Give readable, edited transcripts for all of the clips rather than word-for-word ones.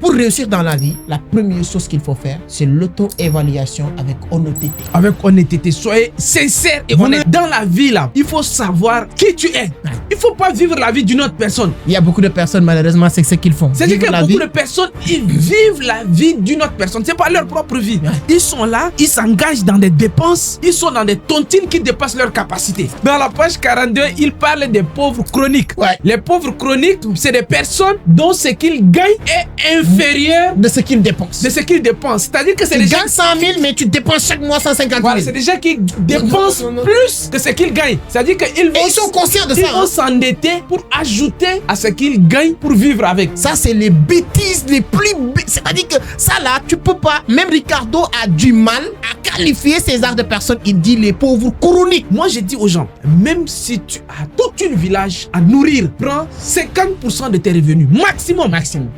Pour réussir dans la vie, la première chose qu'il faut faire, c'est l'auto-évaluation avec honnêteté. Avec honnêteté, soyez sincère et honnête. Dans la vie, là, il faut savoir qui tu es. Il ne faut pas vivre la vie d'une autre personne. Il y a beaucoup de personnes, malheureusement, c'est ce qu'ils font. C'est-à-dire que beaucoup de personnes, ils vivent la vie d'une autre personne. Ce n'est pas leur propre vie. Ils sont là, ils s'engagent dans des dépenses, ils sont dans des tontines qui dépassent leur capacité. Dans la page 42, il parle des pauvres chroniques. Les pauvres chroniques, c'est des personnes dont ce qu'ils gagnent est inférieur de ce qu'ils dépensent. C'est-à-dire que c'est des gens qui gagnent 100 000, mais tu dépenses chaque mois 150 000. Voilà, c'est des gens qui dépensent plus que ce qu'ils gagnent. C'est-à-dire qu'ils ils sont conscients de ça. Ils vont s'endetter pour ajouter à ce qu'ils gagnent pour vivre avec. Ça, c'est les bêtises les plus... C'est-à-dire que ça, là, tu peux pas... Même Ricardo a du mal à qualifier ces genres de personnes. Il dit les pauvres chroniques. Moi, je dis aux gens, même si tu as tout un village à nourrir, prends 50% de tes revenus. Maximum.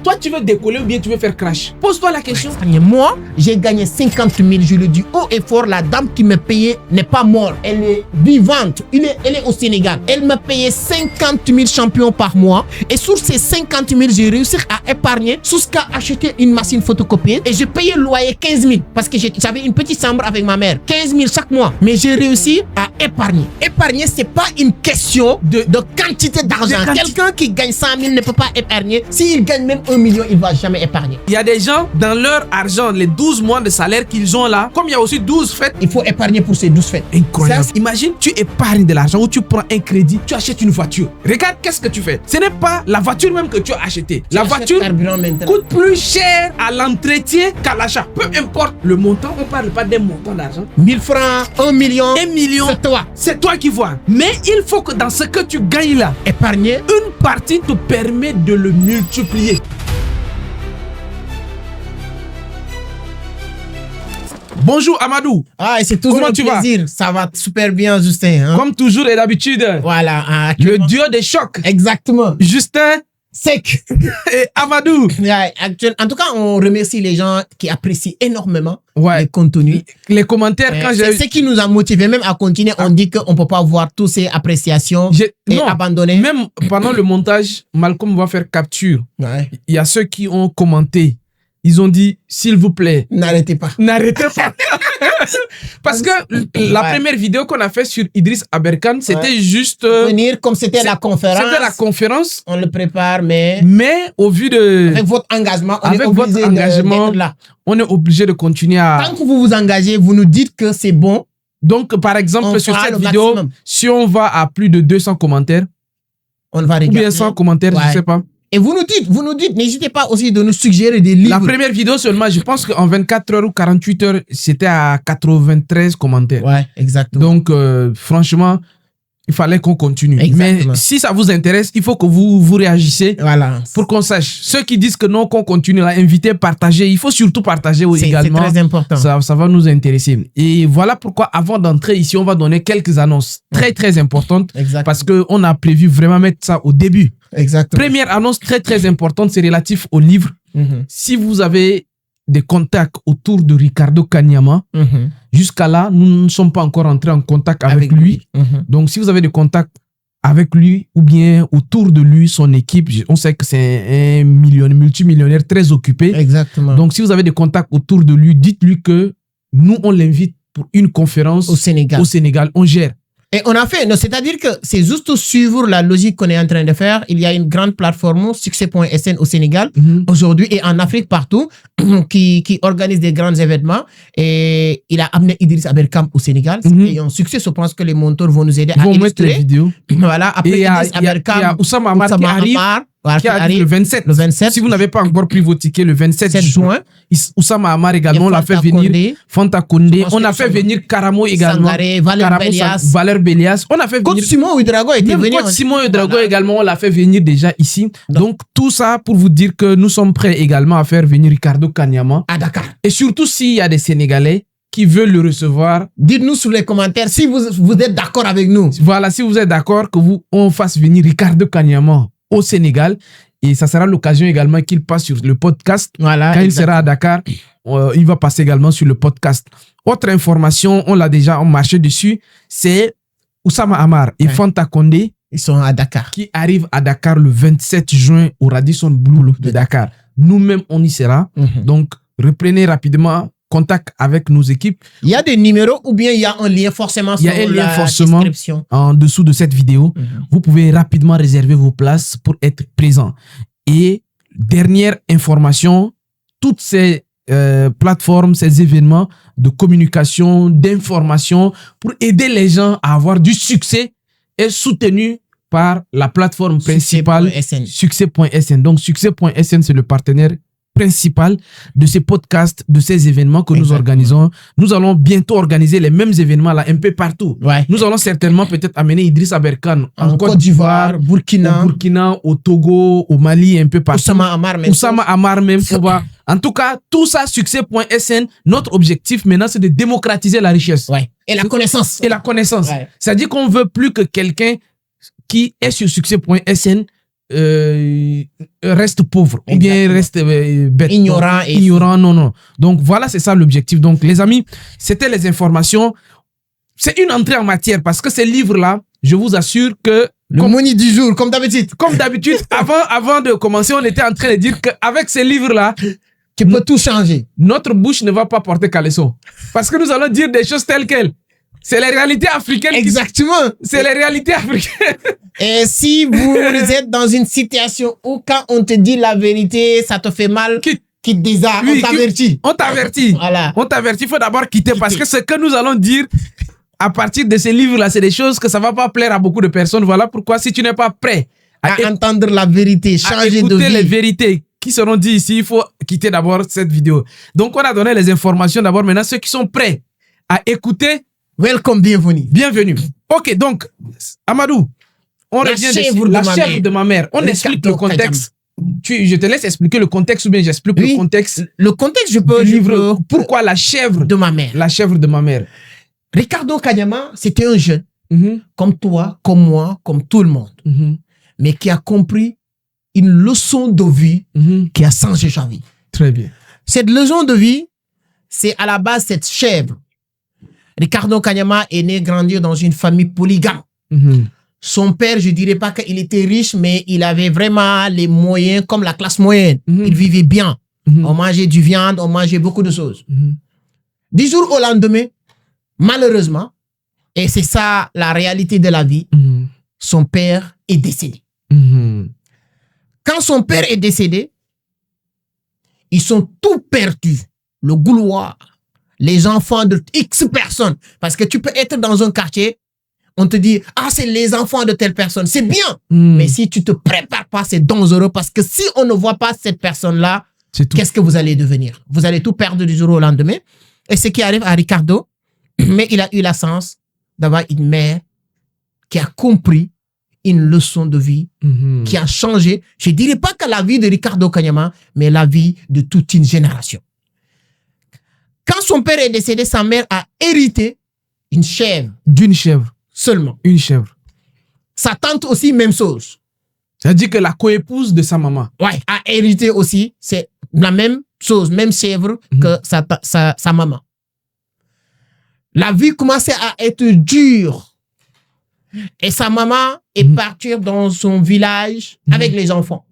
Toi, tu veux décoller ou bien tu veux faire crash? Pose-toi la question. Moi, j'ai gagné 50 000. Je le dis haut et fort. La dame qui me payait n'est pas morte. Elle est vivante. Elle est au Sénégal. Elle me payait 50 000 champions par mois. Et sur ces 50 000, j'ai réussi à épargner jusqu'à acheter une machine photocopieuse. Et j'ai payé le loyer 15 000. Parce que j'avais une petite chambre avec ma mère. 15 000 chaque mois. Mais j'ai réussi à épargner. Épargner, c'est pas une question de quantité d'argent. Quelqu'un qui gagne 100 000 ne peut pas épargner. S'il gagne même 1 million, il va jamais épargner. Il y a des gens, dans leur argent, les 12 mois de salaire qu'ils ont là, comme il y a aussi 12 fêtes, il faut épargner pour ces 12 fêtes. Incroyable. Imagine, tu épargnes de l'argent ou tu prends un crédit, tu achètes une voiture. Regarde, qu'est-ce que tu fais? Ce n'est pas la voiture même que tu as achetée. La voiture coûte plus cher à l'entretien qu'à l'achat. Peu importe le montant, on ne parle pas d'un montant d'argent. 1000 francs, 1 million. 1 million. C'est toi. C'est toi qui vois. Mais il faut que dans ce que tu gagnes là, épargner, une partie te permet de le multiplier. Bonjour Amadou. C'est toujours un plaisir. Ça va super bien, Justin. Comme toujours et d'habitude. Voilà. Le duo des chocs. Exactement. Justin Sec et Amadou. En tout cas, on remercie les gens qui apprécient énormément les contenus. Les commentaires, c'est ce qui nous a motivés même à continuer. On dit qu'on ne peut pas voir toutes ces appréciations et abandonner. Même pendant le montage, Malcolm va faire capture. Il y a ceux qui ont commenté. Ils ont dit, s'il vous plaît, n'arrêtez pas. Parce que la première vidéo qu'on a fait sur Idriss Aberkan, c'était juste... venir comme c'était la conférence. C'était la conférence. On le prépare, mais au vu de... Avec votre engagement, on est obligé d'être là. On est obligé de continuer à... Tant que vous vous engagez, vous nous dites que c'est bon. Donc, par exemple, sur cette vidéo, si on va à plus de 200 commentaires, on va regarder. Ou bien 100 commentaires, je ne sais pas. Et vous nous dites, n'hésitez pas aussi de nous suggérer des livres. La première vidéo seulement, je pense qu'en 24 heures ou 48 heures, c'était à 93 commentaires. Ouais, exactement. Donc, franchement, il fallait qu'on continue. Exactement. Mais si ça vous intéresse, il faut que vous réagissez pour qu'on sache. Ceux qui disent que non, qu'on continue, là, inviter, partager. Il faut surtout partager également. C'est très important. Ça va nous intéresser. Et voilà pourquoi, avant d'entrer ici, on va donner quelques annonces très, très importantes. Exactement. Parce qu'on a prévu vraiment mettre ça au début. Exactement. Première annonce très, très importante, c'est relatif au livre. Si vous avez des contacts autour de Ricardo Kanyama, jusqu'à là, nous ne sommes pas encore entrés en contact avec lui. Donc, si vous avez des contacts avec lui ou bien autour de lui, son équipe, on sait que c'est un multimillionnaire très occupé. Exactement. Donc, si vous avez des contacts autour de lui, dites-lui que nous, on l'invite pour une conférence au Sénégal. On gère. Et on a fait, c'est-à-dire que c'est juste suivre la logique qu'on est en train de faire. Il y a une grande plateforme, succès.sn au Sénégal, aujourd'hui et en Afrique partout, qui organise des grands événements. Et il a amené Idriss Aberkan au Sénégal. Et un succès, je pense que les monteurs vont nous aider à illustrer. Mettre les vidéos. Voilà, après Idriss Aberkan, il y a Oussama Hamar qui arrive le 27. Le 27. Si vous n'avez pas encore pris vos tickets, le 27 juin, Oussama Hamar également, on l'a fait venir. Fanta Condé, on a fait venir Karamo également. Sangaré, Valère Bélias. On a fait venir. Coach Simon Ouedraogo était venu. Coach Simon Ouedraogo également, on l'a fait venir déjà ici. Donc, tout ça pour vous dire que nous sommes prêts également à faire venir Ricardo Kanyama à Dakar. Et surtout s'il y a des Sénégalais qui veulent le recevoir. Dites-nous sous les commentaires si vous êtes d'accord avec nous. Voilà, si vous êtes d'accord on fasse venir Ricardo Kanyama au Sénégal. Et ça sera l'occasion également qu'il passe sur le podcast. Voilà, quand il sera à Dakar, il va passer également sur le podcast. Autre information, on l'a déjà marché dessus, c'est Oussama Hamar et Fanta Condé. Ils sont à Dakar. Qui arrivent à Dakar le 27 juin au Radisson Blu de Dakar. nous-mêmes, on y sera. Donc, reprenez rapidement contact avec nos équipes. Il y a des numéros ou bien il y a un lien forcément sur la description en dessous de cette vidéo. Vous pouvez rapidement réserver vos places pour être présent. Et dernière information, toutes ces plateformes, ces événements de communication, d'information pour aider les gens à avoir du succès est soutenu par la plateforme principale Succès.sn. Donc, Succès.sn, c'est le partenaire principal de ces podcasts, de ces événements que nous organisons. Nous allons bientôt organiser les mêmes événements là un peu partout. Nous allons certainement peut-être amener Idriss Aberkan en Côte d'Ivoire, Burkina, au Togo, au Mali, un peu partout. Oussama Amar même. En tout cas, tout ça, Succès.sn, notre objectif maintenant, c'est de démocratiser la richesse. Et la connaissance. C'est-à-dire qu'on ne veut plus que quelqu'un qui est sur Succès.sn reste pauvre ou bien reste bête, ignorant. Non. Donc voilà, c'est ça l'objectif. Donc les amis, c'était les informations. C'est une entrée en matière parce que ces livres-là, je vous assure que le money du jour, comme d'habitude. Avant de commencer, on était en train de dire qu'avec ces livres-là, tu peux tout changer. Notre bouche ne va pas porter caleçon parce que nous allons dire des choses telles quelles. C'est la réalité africaine. Exactement. C'est la réalité africaine. Et si vous êtes dans une situation où quand on te dit la vérité, ça te fait mal, quitte déjà, on t'avertit. On t'avertit. Voilà. On t'avertit, il faut d'abord quitter parce que ce que nous allons dire à partir de ces livres-là, c'est des choses que ça ne va pas plaire à beaucoup de personnes. Voilà pourquoi si tu n'es pas prêt à entendre la vérité, changer de vie, écouter les vérités qui seront dites ici, il faut quitter d'abord cette vidéo. Donc on a donné les informations d'abord. Maintenant, ceux qui sont prêts à écouter, welcome, bienvenue. Bienvenue. Ok, donc, Amadou, on revient la chèvre de ma mère. On explique le contexte. Je te laisse expliquer le contexte ou bien j'explique le contexte. Le contexte, je peux pourquoi la chèvre de ma mère. La chèvre de ma mère. Ricardo Kanyama, c'était un jeune, comme toi, comme moi, comme tout le monde, mais qui a compris une leçon de vie qui a changé sa vie. Très bien. Cette leçon de vie, c'est à la base cette chèvre. Ricardo Kanyama est né grandir dans une famille polygame. Son père, je dirais pas qu'il était riche, mais il avait vraiment les moyens comme la classe moyenne. Il vivait bien. On mangeait du viande, on mangeait beaucoup de choses. Du jour au lendemain, malheureusement, et c'est ça la réalité de la vie, son père est décédé. Quand son père est décédé, ils sont tout perdus. Le Gouloir, les enfants de X personnes. Parce que tu peux être dans un quartier, on te dit, ah, c'est les enfants de telle personne. C'est bien. Mais si tu te prépares pas, c'est dangereux. Parce que si on ne voit pas cette personne-là, qu'est-ce que vous allez devenir? Vous allez tout perdre du jour au lendemain. Et ce qui arrive à Ricardo, mais il a eu la chance d'avoir une mère qui a compris une leçon de vie, qui a changé. Je ne dirais pas que la vie de Ricardo Kanyama, mais la vie de toute une génération. Quand son père est décédé, sa mère a hérité une chèvre. D'une chèvre. Seulement. Une chèvre. Sa tante aussi, même chose. C'est-à-dire que la coépouse de sa maman. Ouais, a hérité aussi. C'est la même chose, même chèvre que sa maman. La vie commençait à être dure. Et sa maman est partie dans son village avec les enfants.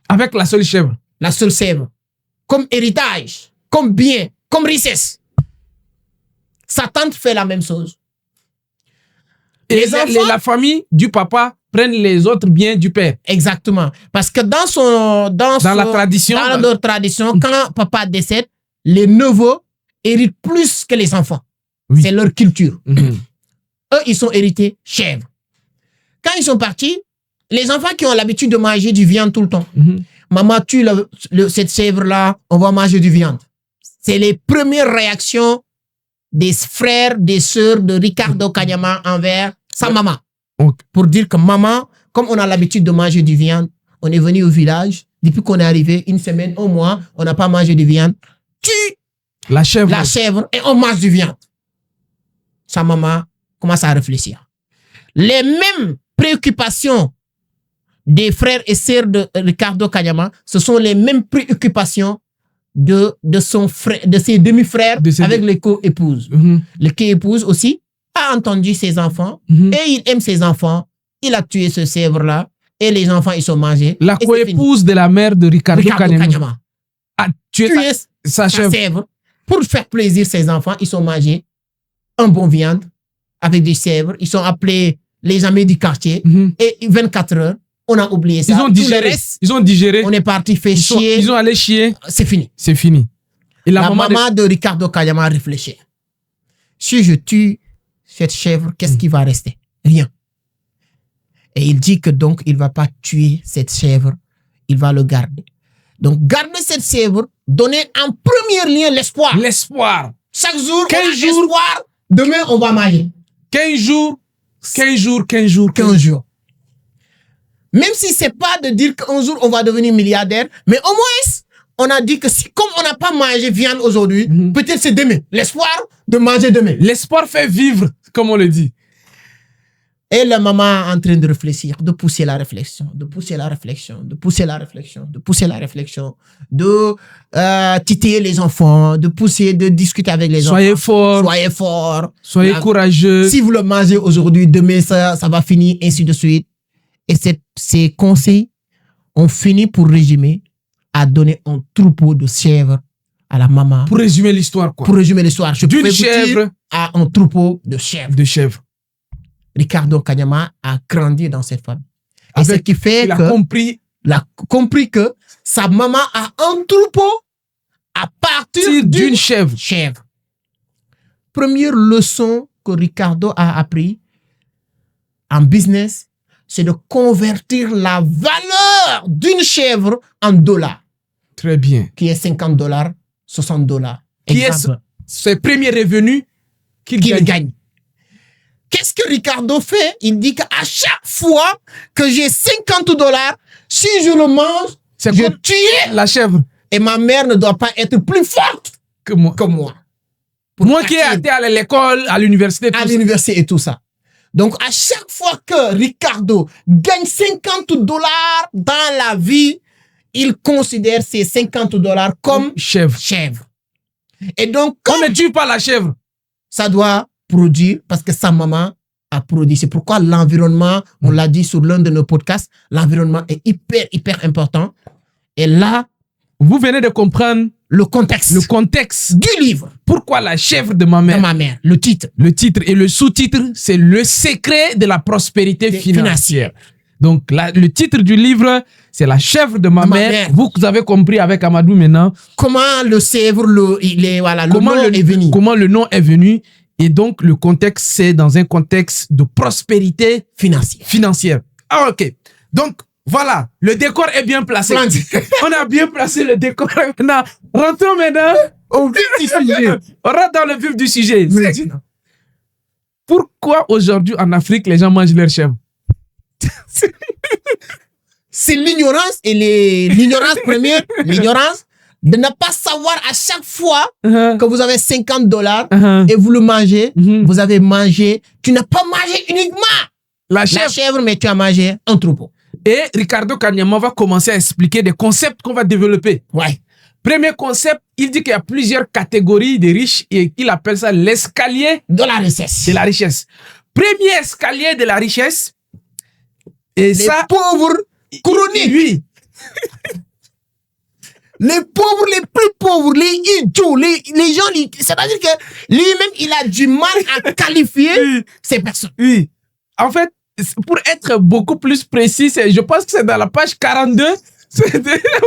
Avec la seule chèvre. La seule chèvre. Comme héritage, comme bien, comme richesse. Sa tante fait la même chose. Et la famille du papa prennent les autres biens du père. Exactement. Parce que dans la tradition, dans leur tradition, quand papa décède, les neveux héritent plus que les enfants. C'est leur culture. Eux, ils sont hérités chèvres. Quand ils sont partis, les enfants qui ont l'habitude de manger du viande tout le temps, maman tue cette chèvre-là, on va manger du viande. C'est les premières réactions des frères, des sœurs de Ricardo Kanyama envers sa maman. Pour dire que maman, comme on a l'habitude de manger du viande, on est venu au village, depuis qu'on est arrivé, une semaine, un mois, on n'a pas mangé de viande, tue la chèvre et on mange du viande. Sa maman commence à réfléchir. Les mêmes préoccupations des frères et sœurs de Ricardo Kanyama, ce sont les mêmes préoccupations de ses demi-frères avec les co-épouses. Le co-épouse aussi a entendu ses enfants et il aime ses enfants. Il a tué ce chèvre-là et les enfants, ils sont mangés. La coépouse de la mère de Ricardo Kanyama a tué sa chèvre. Pour faire plaisir ses enfants, ils sont mangés un bon viande avec des chèvres. Ils sont appelés les amis du quartier. Et 24 heures, on a oublié ça. Ils ont digéré. On est parti faire chier. Ils ont allé chier. C'est fini. C'est fini. Et la maman de Ricardo Kanyama réfléchit. Si je tue cette chèvre, qu'est-ce qui va rester? Rien. Et il dit que donc, il ne va pas tuer cette chèvre. Il va le garder. Donc, garder cette chèvre, donner en premier lien l'espoir. L'espoir. Chaque jour, 15 jours. Espoir. Demain, on va manger. 15 jours. 15 jours. Même si ce n'est pas de dire qu'un jour, on va devenir milliardaire, mais au moins, on a dit que si, comme on n'a pas mangé viande aujourd'hui, peut-être c'est demain. L'espoir de manger demain. L'espoir fait vivre, comme on le dit. Et la maman est en train de réfléchir, de pousser la réflexion, de titiller les enfants, de discuter avec les enfants. Soyez forts. Soyez courageux. Si vous le mangez aujourd'hui, demain, ça va finir, ainsi de suite. Et ces conseils ont fini, pour résumer, à donner un troupeau de chèvres à la maman. Pour résumer l'histoire, quoi. D'une chèvre à un troupeau de chèvres. Ricardo Kanyama a grandi dans cette famille. Et ce qui fait il a compris que sa maman a un troupeau à partir d'une chèvre. Première leçon que Ricardo a appris en business, c'est de convertir la valeur d'une chèvre en dollars. Très bien. Qui est $50, $60. Qui est ses premiers revenus qu'il gagne. Qu'est-ce que Ricardo fait? Il dit qu'à chaque fois que j'ai $50, si je le mange, je tue la chèvre. Et ma mère ne doit pas être plus forte que moi. Moi qui ai été à l'école, à l'université. Et tout ça. Donc, à chaque fois que Ricardo gagne $50 dans la vie, il considère ces $50 comme chèvre. Et donc, on ne tue pas la chèvre. Ça doit produire parce que sa maman a produit. C'est pourquoi l'environnement, on l'a dit sur l'un de nos podcasts, l'environnement est hyper important. Et là, vous venez de comprendre le contexte du livre. Pourquoi la chèvre de ma mère? Le titre et le sous-titre, c'est le secret de la prospérité financière. Donc, le titre du livre, c'est la chèvre de ma mère. Vous avez compris avec Amadou maintenant. Comment le chèvre, le nom est venu. Comment le nom est venu. Et donc, le contexte, c'est dans un contexte de prospérité financière. Ah, ok. Donc, voilà, le décor est bien placé. On a bien placé le décor. Maintenant, rentrons maintenant au vif du sujet. On rentre dans le vif du sujet. Pourquoi aujourd'hui en Afrique, les gens mangent leur chèvre? C'est l'ignorance et l'ignorance première, l'ignorance de ne pas savoir à chaque fois que vous avez $50 et vous le mangez, vous avez mangé, tu n'as pas mangé uniquement la chèvre, mais tu as mangé un troupeau. Et Ricardo Kanyama va commencer à expliquer des concepts qu'on va développer. Ouais. Premier concept, il dit qu'il y a plusieurs catégories de riches et il appelle ça l'escalier de la richesse. Premier escalier de la richesse. Et les pauvres chroniques. Oui. Les pauvres, les plus pauvres, les idiots, les gens, c'est-à-dire que lui-même, il a du mal à qualifier ces personnes. Oui. En fait, pour être beaucoup plus précis, je pense que c'est dans la page 42.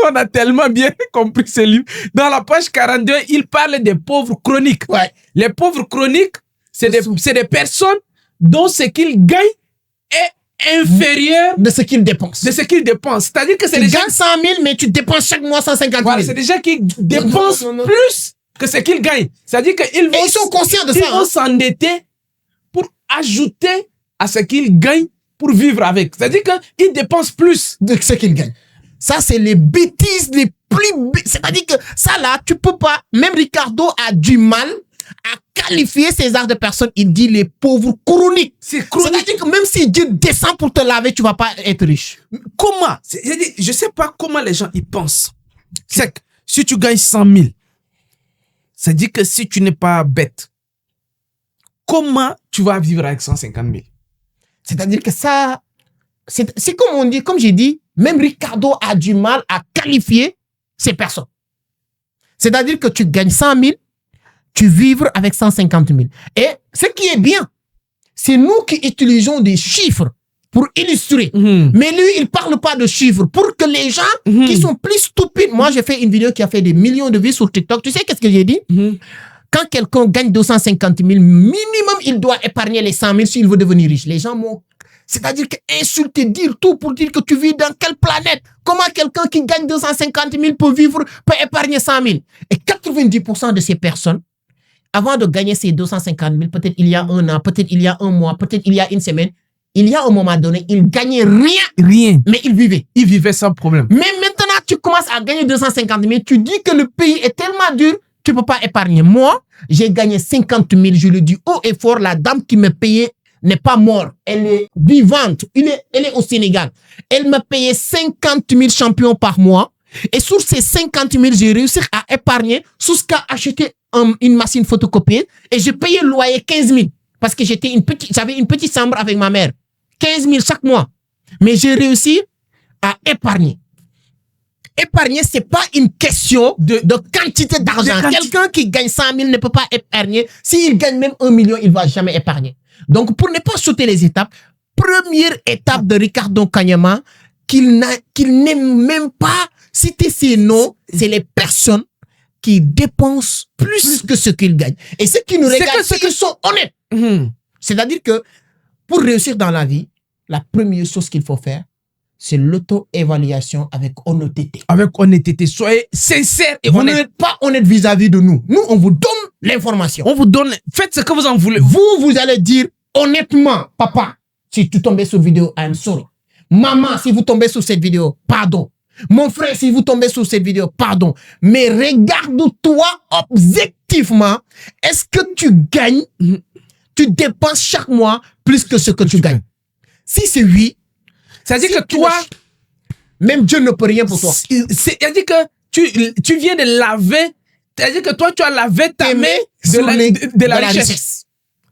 On a tellement bien compris ce livre. Dans la page 42, il parle des pauvres chroniques. Ouais. Les pauvres chroniques, c'est des personnes dont ce qu'ils gagnent est inférieur de ce qu'ils dépensent. C'est-à-dire que c'est des gens... Tu gagnes 100 000, mais tu dépenses chaque mois 150 000. Voilà, c'est des gens qui dépensent plus que ce qu'ils gagnent. C'est-à-dire qu'ils ils sont conscients de ça. Ils vont s'endetter pour ajouter à ce qu'ils gagnent pour vivre avec. C'est-à-dire qu'ils dépensent plus de ce qu'ils gagnent. Ça, c'est les bêtises les plus... C'est-à-dire que ça, là, tu peux pas... Même Ricardo a du mal à qualifier ces genres de personnes. Il dit les pauvres chroniques. C'est-à-dire que même si Dieu descend pour te laver, tu vas pas être riche. Comment? Je sais pas comment les gens y pensent. C'est que si tu gagnes 100 000, ça dit que si tu n'es pas bête, comment tu vas vivre avec 150 000? C'est-à-dire que ça, c'est comme on dit, comme j'ai dit, même Ricardo a du mal à qualifier ces personnes. C'est-à-dire que tu gagnes 100 000, tu vivres avec 150 000. Et ce qui est bien, c'est nous qui utilisons des chiffres pour illustrer. Mais lui, il parle pas de chiffres. Pour que les gens qui sont plus stupides... Moi, j'ai fait une vidéo qui a fait des millions de vues sur TikTok. Tu sais qu'est-ce que j'ai dit? Quand quelqu'un gagne 250 000, minimum, il doit épargner les 100 000 s'il veut devenir riche. Les gens m'ont... C'est-à-dire qu'insulter, dire tout pour dire que tu vis dans quelle planète? Comment quelqu'un qui gagne 250 000 peut épargner 100 000? Et 90% de ces personnes, avant de gagner ces 250 000, peut-être il y a un an, peut-être il y a un mois, peut-être il y a une semaine, il y a un moment donné, ils gagnaient rien, mais ils vivaient. Ils vivaient sans problème. Mais maintenant, tu commences à gagner 250 000, tu dis que le pays est tellement dur, tu ne peux pas épargner. Moi, j'ai gagné 50 000, je le dis haut et fort, la dame qui me payait n'est pas morte, elle est vivante, elle est au Sénégal. Elle me payait 50 000 champions par mois, et sur ces 50 000, j'ai réussi à épargner jusqu'à acheter une machine photocopieuse, et j'ai payé le loyer 15 000, parce que j'avais une petite chambre avec ma mère. 15 000 chaque mois. Mais j'ai réussi à épargner. Épargner, c'est pas une question de quantité d'argent. Quelqu'un qui gagne 100 000 ne peut pas épargner. S'il gagne même 1 million, il va jamais épargner. Donc, pour ne pas sauter les étapes, première étape de Ricardo Kanyama, qu'il n'aime même pas citer ses noms, c'est les personnes qui dépensent plus que ce qu'ils gagnent. Et ceux qui nous regardent, c'est qu'ils sont honnêtes. C'est-à-dire que pour réussir dans la vie, la première chose qu'il faut faire, c'est l'auto-évaluation avec honnêteté. Avec honnêteté. Soyez sincère et honnête. Vous n'êtes pas honnête vis-à-vis de nous. Nous, on vous donne l'information. On vous donne... Faites ce que vous en voulez. Vous allez dire honnêtement, papa, si tu tombes sur vidéo, I'm sorry. Maman, si vous tombez sur cette vidéo, pardon. Mon frère, si vous tombez sur cette vidéo, pardon. Mais regarde-toi objectivement. Est-ce que tu gagnes, tu dépenses chaque mois plus que ce que tu gagnes? Si c'est oui, c'est-à-dire que toi, même Dieu ne peut rien pour toi. C'est-à-dire que tu viens de laver, c'est-à-dire que toi, tu as lavé ta main de la richesse.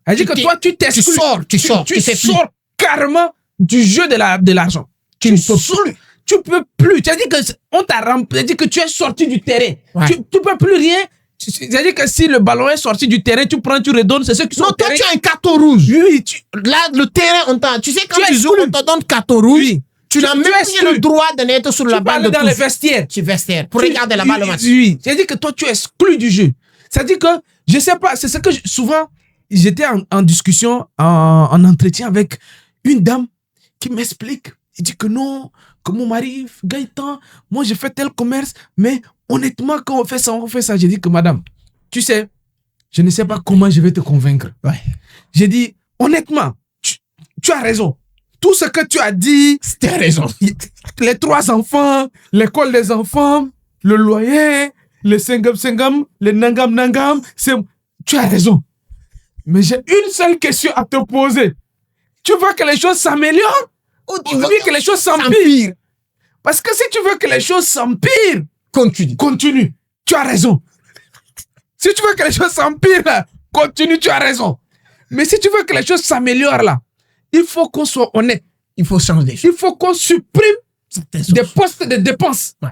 C'est-à-dire que toi, tu sors carrément du jeu de l'argent. Tu ne peux plus. C'est-à-dire que on t'a rempli, c'est-à-dire que tu es sorti du terrain. Ouais. Tu peux plus rien. C'est-à-dire que si le ballon est sorti du terrain, tu prends, tu redonnes, c'est ceux qui sont toi, tu as un carton rouge. Oui, là, le terrain, tu sais, quand tu joues, on te donne carton rouge. Oui. Tu n'as même pas le droit de n'être sur la balle de touche. Tu vas aller dans les vestiaires. Tu vestiaires pour regarder la balle de match. Oui. C'est-à-dire que toi, tu es exclu du jeu. C'est-à-dire que, je sais pas, c'est ce que souvent, j'étais en discussion, en entretien avec une dame qui m'explique. Il dit que non, que mon mari gagne tant. Moi, j'ai fait tel commerce, mais honnêtement, quand on fait ça, j'ai dit que madame, tu sais, je ne sais pas comment je vais te convaincre. Ouais. J'ai dit, honnêtement, tu as raison. Tout ce que tu as dit, c'était raison. Les 3 enfants, l'école des enfants, le loyer, le singam, le nangam, tu as raison. Mais j'ai une seule question à te poser. Tu veux que les choses s'améliorent ou tu veux que les choses s'empirent? Parce que si tu veux que les choses s'empirent, continue. Tu as raison. Si tu veux que les choses s'empirent, là, continue, tu as raison. Mais si tu veux que les choses s'améliorent, là, il faut qu'on soit honnête. Il faut changer des choses. Il faut qu'on supprime des postes de dépenses. Ouais.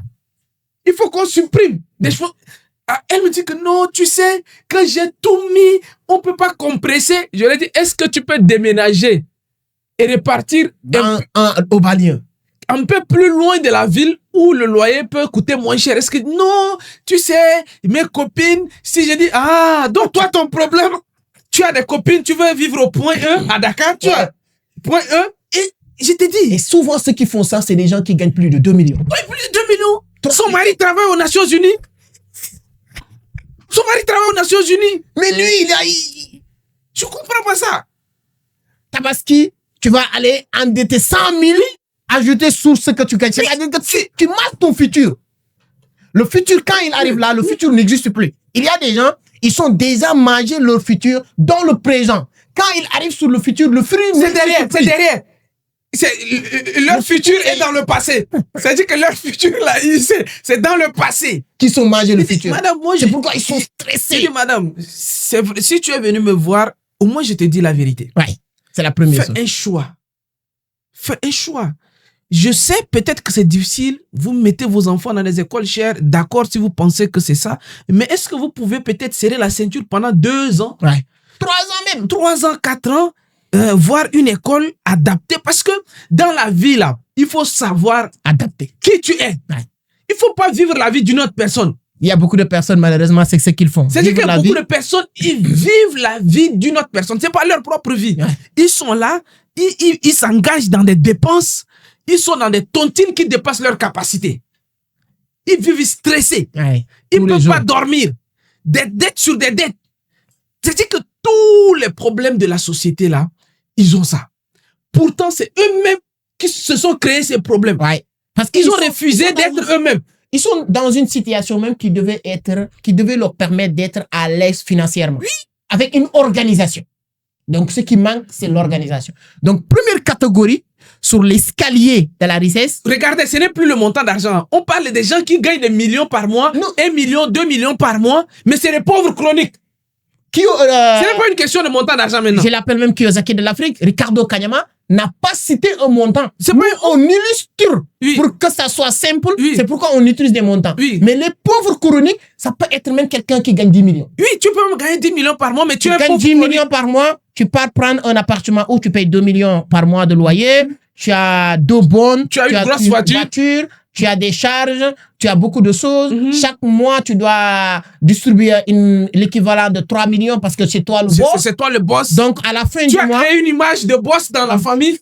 Il faut qu'on supprime des choses. Ah, elle me dit que non, tu sais, quand j'ai tout mis, on ne peut pas compresser. Je lui ai dit, est-ce que tu peux déménager et repartir au banlieue? Un peu plus loin de la ville où le loyer peut coûter moins cher. Est-ce que non, tu sais, mes copines, si je dis, donc toi, ton problème, tu as des copines, tu veux vivre au point E à Dakar, tu as point E, et je t'ai dit. Et souvent, ceux qui font ça, c'est des gens qui gagnent plus de 2 millions. Oui, plus de 2 millions. Son mari travaille aux Nations Unies. Son mari travaille aux Nations Unies. Mais lui, je comprends pas ça. Tabaski, tu vas aller endetter 100 000, ajouter sur ce que tu gagnes. C'est-à-dire que tu masques ton futur. Le futur, quand il arrive là, le futur n'existe plus. Il y a des gens, ils sont déjà mangés leur futur dans le présent. Quand ils arrivent sur le futur, le fruit... C'est derrière. Leur futur est dans le passé. C'est-à-dire que leur futur, là, c'est dans le passé. Qui sont mangés le futur. Madame, moi, c'est pourquoi ils sont stressés. Je dis, madame, si tu es venu me voir, au moins je te dis la vérité. Ouais, c'est la première chose. Fais un choix. Faites un choix. Je sais peut-être que c'est difficile. Vous mettez vos enfants dans les écoles chères. D'accord si vous pensez que c'est ça. Mais est-ce que vous pouvez peut-être serrer la ceinture pendant 2 ans? 3 ans même. 3 ans, 4 ans, voir une école adaptée. Parce que dans la vie, là, il faut savoir adapter qui tu es. Ouais. Il ne faut pas vivre la vie d'une autre personne. Il y a beaucoup de personnes, malheureusement, c'est ce qu'ils font. C'est-à-dire que beaucoup de personnes, ils vivent la vie d'une autre personne. Ce n'est pas leur propre vie. Ouais. Ils sont là, ils s'engagent dans des dépenses. Ils sont dans des tontines qui dépassent leur capacité. Ils vivent stressés. Ouais. Ils ne peuvent pas dormir. Des dettes sur des dettes. C'est-à-dire que tous les problèmes de la société, là, ils ont ça. Pourtant, c'est eux-mêmes qui se sont créés ces problèmes. Ouais. Parce qu'ils ont refusé d'être eux-mêmes. Ils sont dans une situation même qui devait leur permettre d'être à l'aise financièrement. Oui. Avec une organisation. Donc, ce qui manque, c'est l'organisation. Donc, première catégorie, sur l'escalier de la richesse. Regardez, ce n'est plus le montant d'argent. On parle des gens qui gagnent des millions par mois, non. 1 million, 2 millions par mois, mais c'est les pauvres chroniques. Ce n'est pas une question de montant d'argent maintenant. Je l'appelle même Kiyosaki de l'Afrique. Ricardo Kanyama n'a pas cité un montant. C'est pas on illustre pour que ça soit simple. C'est pourquoi on utilise des montants. Mais les pauvres chroniques, ça peut être même quelqu'un qui gagne 10 millions. Oui, tu peux même gagner 10 millions par mois, mais tu es gagnes 10 millions par mois, tu pars prendre un appartement où tu payes 2 millions par mois de loyer, tu as 2 bonnes, tu as une grosse voiture, tu as des charges, tu as beaucoup de choses. Chaque mois, tu dois distribuer l'équivalent de 3 millions parce que c'est toi le boss. C'est toi le boss. Donc, à la fin du mois... Tu as créé une image de boss dans la famille.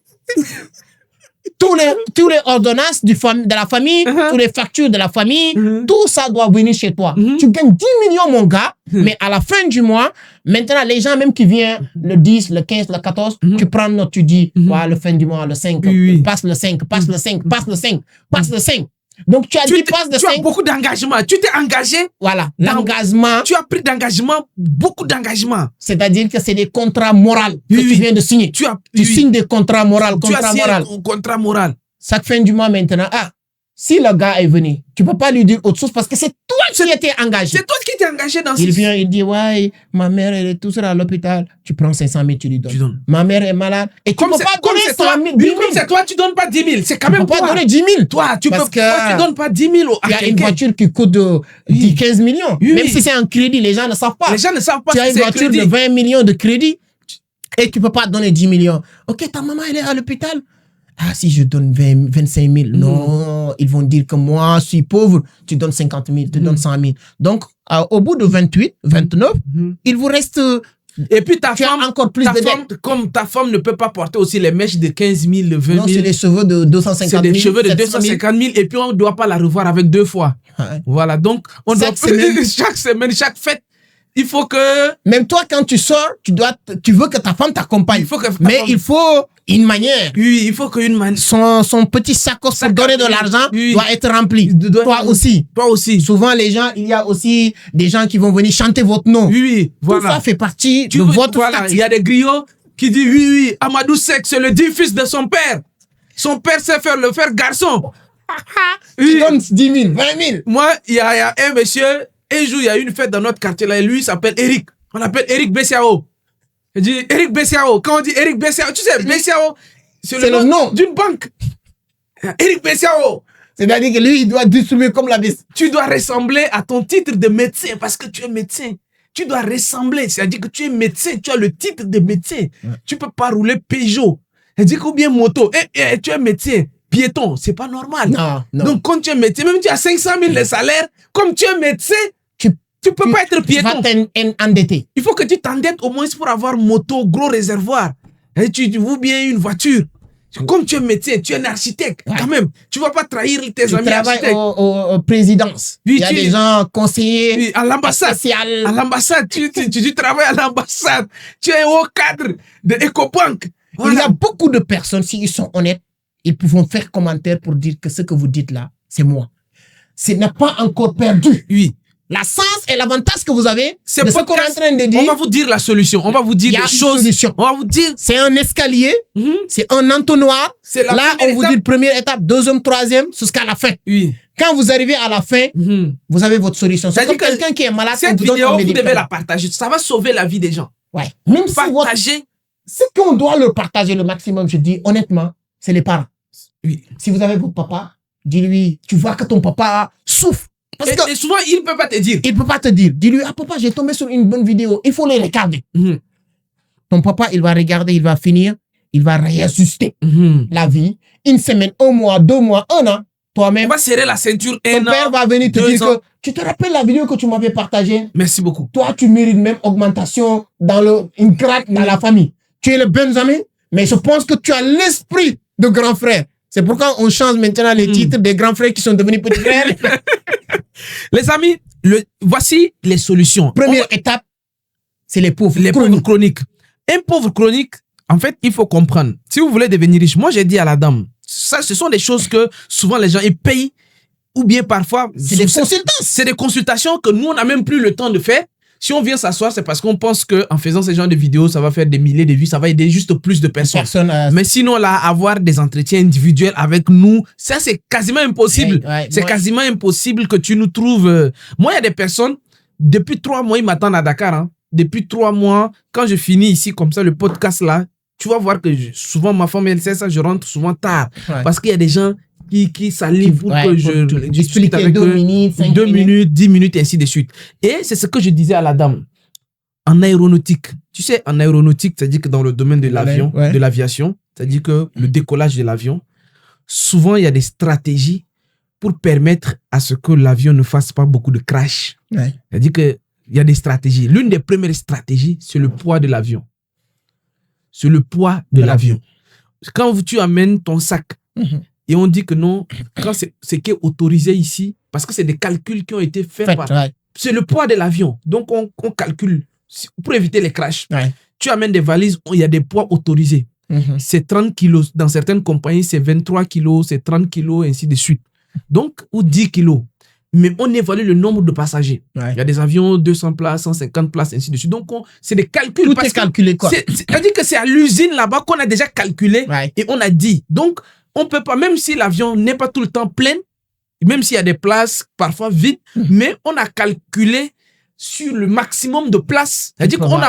tous les ordonnances de la famille, toutes les factures de la famille, tout ça doit venir chez toi. Tu gagnes 10 millions, mon gars, mais à la fin du mois, maintenant, les gens même qui viennent le 10, le 15, le 14, tu prends note, tu dis, ouais, le fin du mois, le 5, passe le 5, passe le 5, passe le 5, passe le 5. Donc, tu as dit passe de 5. Tu as beaucoup d'engagement. Tu t'es engagé. Voilà, l'engagement. Tu as pris d'engagement, beaucoup d'engagement. C'est-à-dire que c'est des contrats moraux que tu viens de signer. Tu signes des contrats moraux. Contrat moral. Chaque fin du mois maintenant, si le gars est venu, tu peux pas lui dire autre chose parce que c'est toi qui étais engagé. C'est toi qui t'es engagé dans Il vient, il dit, ouais, ma mère, elle est tout seule à l'hôpital. Tu prends 500 000, tu lui donnes. Ma mère est malade. Et tu ne peux pas donner 100 000, 10 000. Comme c'est toi, tu donnes pas 10 000. C'est quand même toi. Tu peux pas donner 10 000. Toi, tu donnes pas 10 000 Il y a une voiture qui coûte 15 millions. Même si c'est un crédit, les gens ne savent pas. Les gens ne savent pas si c'est un crédit. Tu as une voiture de 20 millions de crédit et tu peux pas donner 10 millions. Ok, ta maman, elle est à l'hôpital. Ah, si je donne 25 000, non, ils vont dire que moi, je suis pauvre, tu donnes 50 000, tu donnes 100 000. Donc, au bout de 28, 29, il vous reste... Et puis ta femme, encore plus de dettes. Comme ta femme ne peut pas porter aussi les mèches de 15 000, de 20 000. Non, c'est des cheveux de 250 000. C'est des cheveux de 250 000 et puis on ne doit pas la revoir avec 2 fois. Ouais. Voilà, donc on doit chaque semaine, chaque fête. Il faut que... Même toi, quand tu sors, tu veux que ta femme t'accompagne. Il faut une manière. Oui, il faut qu'une manière. Son petit sac pour donner de l'argent doit être rempli. Toi aussi. Toi aussi. Souvent, il y a aussi des gens qui vont venir chanter votre nom. Oui, voilà. Tout ça fait partie de votre Voilà, il y a des griots qui disent, oui, Amadou Seck, c'est le 10 fils de son père. Son père sait le faire garçon. Tu donnes 10 000, 20 000. Moi, il y a un monsieur... Un jour, il y a eu une fête dans notre quartier là, et lui, il s'appelle Eric. On l'appelle Eric Bessiao. Il dit Eric Bessiao. Quand on dit Eric Bessiao, tu sais, Bessiao, c'est le nom d'une banque. Eric Bessiao. C'est-à-dire que lui, il doit distribuer comme la bête. Tu dois ressembler à ton titre de médecin parce que tu es médecin. Tu dois ressembler, c'est-à-dire que tu es médecin, tu as le titre de médecin. Tu ne peux pas rouler Peugeot. C'est-à-dire ou bien moto. Tu es médecin. Piéton, c'est pas normal. Non. Donc, quand tu es médecin, même si tu as 500 000 de salaire, comme tu es médecin, tu peux pas être piéton. Tu vas t'endetter. Il faut que tu t'endettes au moins pour avoir moto, gros réservoir. Et ou bien une voiture. Comme tu es médecin, tu es un architecte, quand même. Tu ne vas pas trahir tes amis architectes. Tu travailles aux présidences. Il y a des gens conseillers. Oui, à l'ambassade. À l'ambassade. Tu travailles à l'ambassade. Tu es au cadre de EcoBank. Voilà. Il y a beaucoup de personnes, s'ils sont honnêtes, ils pourront faire commentaire pour dire que ce que vous dites là, c'est moi. Ce n'est pas encore perdu. Oui. La sens et l'avantage que vous avez, c'est ce qu'on est en train de dire. On va vous dire la solution. On va vous dire les choses. On va vous dire. C'est un escalier. C'est un entonnoir. Là, on vous dit première étape, deuxième, troisième, jusqu'à la fin. Oui. Quand vous arrivez à la fin, vous avez votre solution. C'est comme quelqu'un qui est malade. Cette vidéo, vous devez la partager. Ça va sauver la vie des gens. Ouais. Même partager. Ce qu'on doit leur partager le maximum, je dis honnêtement, c'est les parents. Oui. Si vous avez votre papa, dis-lui, tu vois que ton papa souffre. Parce que Et souvent, il ne peut pas te dire. il peut pas te dire. Dis-lui, ah papa, j'ai tombé sur une bonne vidéo. Il faut les regarder. Ton papa, il va regarder, il va finir, il va réajuster la vie. Une semaine, 1 mois, 2 mois, 1 an. Toi-même. On va serrer la ceinture Ton père va venir te dire que tu te rappelles la vidéo que tu m'avais partagée? Merci beaucoup. Toi, tu mérites même augmentation dans une grade dans la famille. Tu es le Benjamin, mais je pense que tu as l'esprit de grand frère. C'est pourquoi on change maintenant les titres des grands frères qui sont devenus petits frères. Les amis, voici les solutions. Première étape, c'est les pauvres. Les pauvres chroniques. Un pauvre chronique, en fait, il faut comprendre. Si vous voulez devenir riche, moi j'ai dit à la dame, ça, ce sont des choses que souvent les gens ils payent, ou bien parfois c'est des consultations. C'est des consultations que nous on n'a même plus le temps de faire. Si on vient s'asseoir, c'est parce qu'on pense qu'en faisant ce genre de vidéos, ça va faire des milliers de vues, ça va aider juste plus de personnes. Mais sinon, là, avoir des entretiens individuels avec nous, ça, c'est quasiment impossible. C'est quasiment impossible que tu nous trouves. Moi, il y a des personnes, depuis 3 mois, ils m'attendent à Dakar. Hein. Depuis 3 mois, quand je finis ici, comme ça, le podcast là, tu vas voir que souvent, ma femme, elle sait ça, je rentre souvent tard. Parce qu'il y a des gens qui s'allient pour que je discute avec eux 2 minutes, 10 minutes, et ainsi de suite. Et c'est ce que je disais à la dame. En aéronautique, tu sais, en aéronautique, c'est-à-dire que dans le domaine de l'avion, de l'aviation, c'est-à-dire que le décollage de l'avion, souvent, il y a des stratégies pour permettre à ce que l'avion ne fasse pas beaucoup de crash. C'est-à-dire qu'il y a des stratégies. L'une des premières stratégies, c'est le poids de l'avion. C'est le poids de l'avion. Quand tu amènes ton sac, et on dit que non, quand c'est qui est autorisé ici, parce que c'est des calculs qui ont été faits par... C'est le poids de l'avion. Donc, on calcule pour éviter les crashs. Tu amènes des valises, il y a des poids autorisés. C'est 30 kilos. Dans certaines compagnies, c'est 23 kilos, c'est 30 kilos, ainsi de suite. Donc, ou 10 kilos. Mais on évalue le nombre de passagers. Il y a des avions, 200 places, 150 places, ainsi de suite. Donc, c'est des calculs. Tout est calculé, quoi. C'est-à-dire que c'est à l'usine là-bas qu'on a déjà calculé et on a dit. Donc, on peut pas, même si l'avion n'est pas tout le temps plein, même s'il y a des places parfois vides, mais on a calculé sur le maximum de places. C'est-à-dire qu'on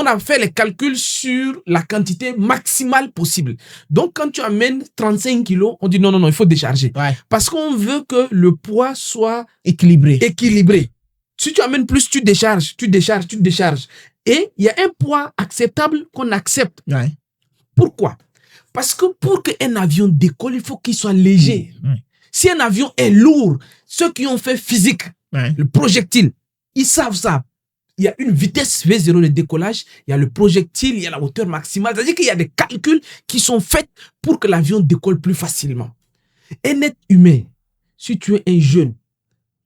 a fait les calculs sur la quantité maximale possible. Donc, quand tu amènes 35 kilos, on dit non, il faut décharger. Parce qu'on veut que le poids soit équilibré. Si tu amènes plus, tu décharges. Et il y a un poids acceptable qu'on accepte. Pourquoi? Parce que pour qu'un avion décolle, il faut qu'il soit léger. Si un avion est lourd, ceux qui ont fait physique, le projectile, ils savent ça. Il y a une vitesse V0 de décollage, il y a le projectile, il y a la hauteur maximale. C'est-à-dire qu'il y a des calculs qui sont faits pour que l'avion décolle plus facilement. Un être humain, si tu es un jeune,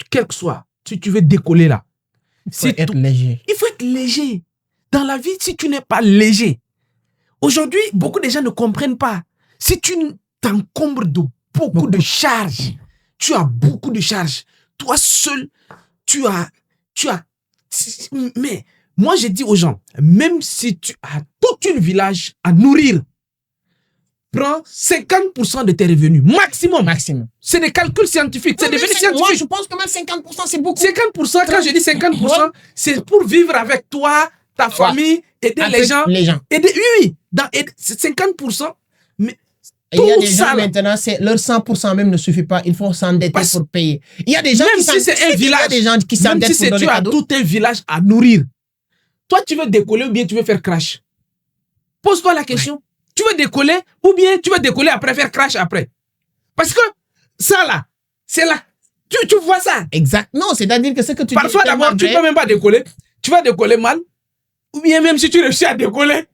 quel que soit, si tu veux décoller là, il faut être léger. Dans la vie, si tu n'es pas léger, aujourd'hui, beaucoup de gens ne comprennent pas. Si tu t'encombres de beaucoup de charges, tu as beaucoup de charges. Toi seul, tu as... Mais moi, je dis aux gens, même si tu as tout un village à nourrir, prends 50% de tes revenus, maximum. C'est des calculs scientifiques. C'est devenu scientifique. Moi, je pense que même 50%, c'est beaucoup. 50%, quand je dis 50%, c'est pour vivre avec toi, ta famille, aider les gens. Oui. C'est 50%. Mais il y a des gens maintenant, leur 100% même ne suffit pas. Il faut s'endetter pour payer. Il y a des gens qui s'endettent. Il y a des gens qui s'endettent pour donner tu as tout un village à nourrir. Toi, tu veux décoller ou bien tu veux faire crash? Pose-toi la question. Tu veux décoller ou bien tu veux décoller après faire crash après? Parce que ça là, c'est là. Tu vois ça? Exact. Non, c'est-à-dire que ce que tu parfois d'abord, tu ne peux même pas décoller. Tu vas décoller mal. Ou bien même si tu réussis à décoller,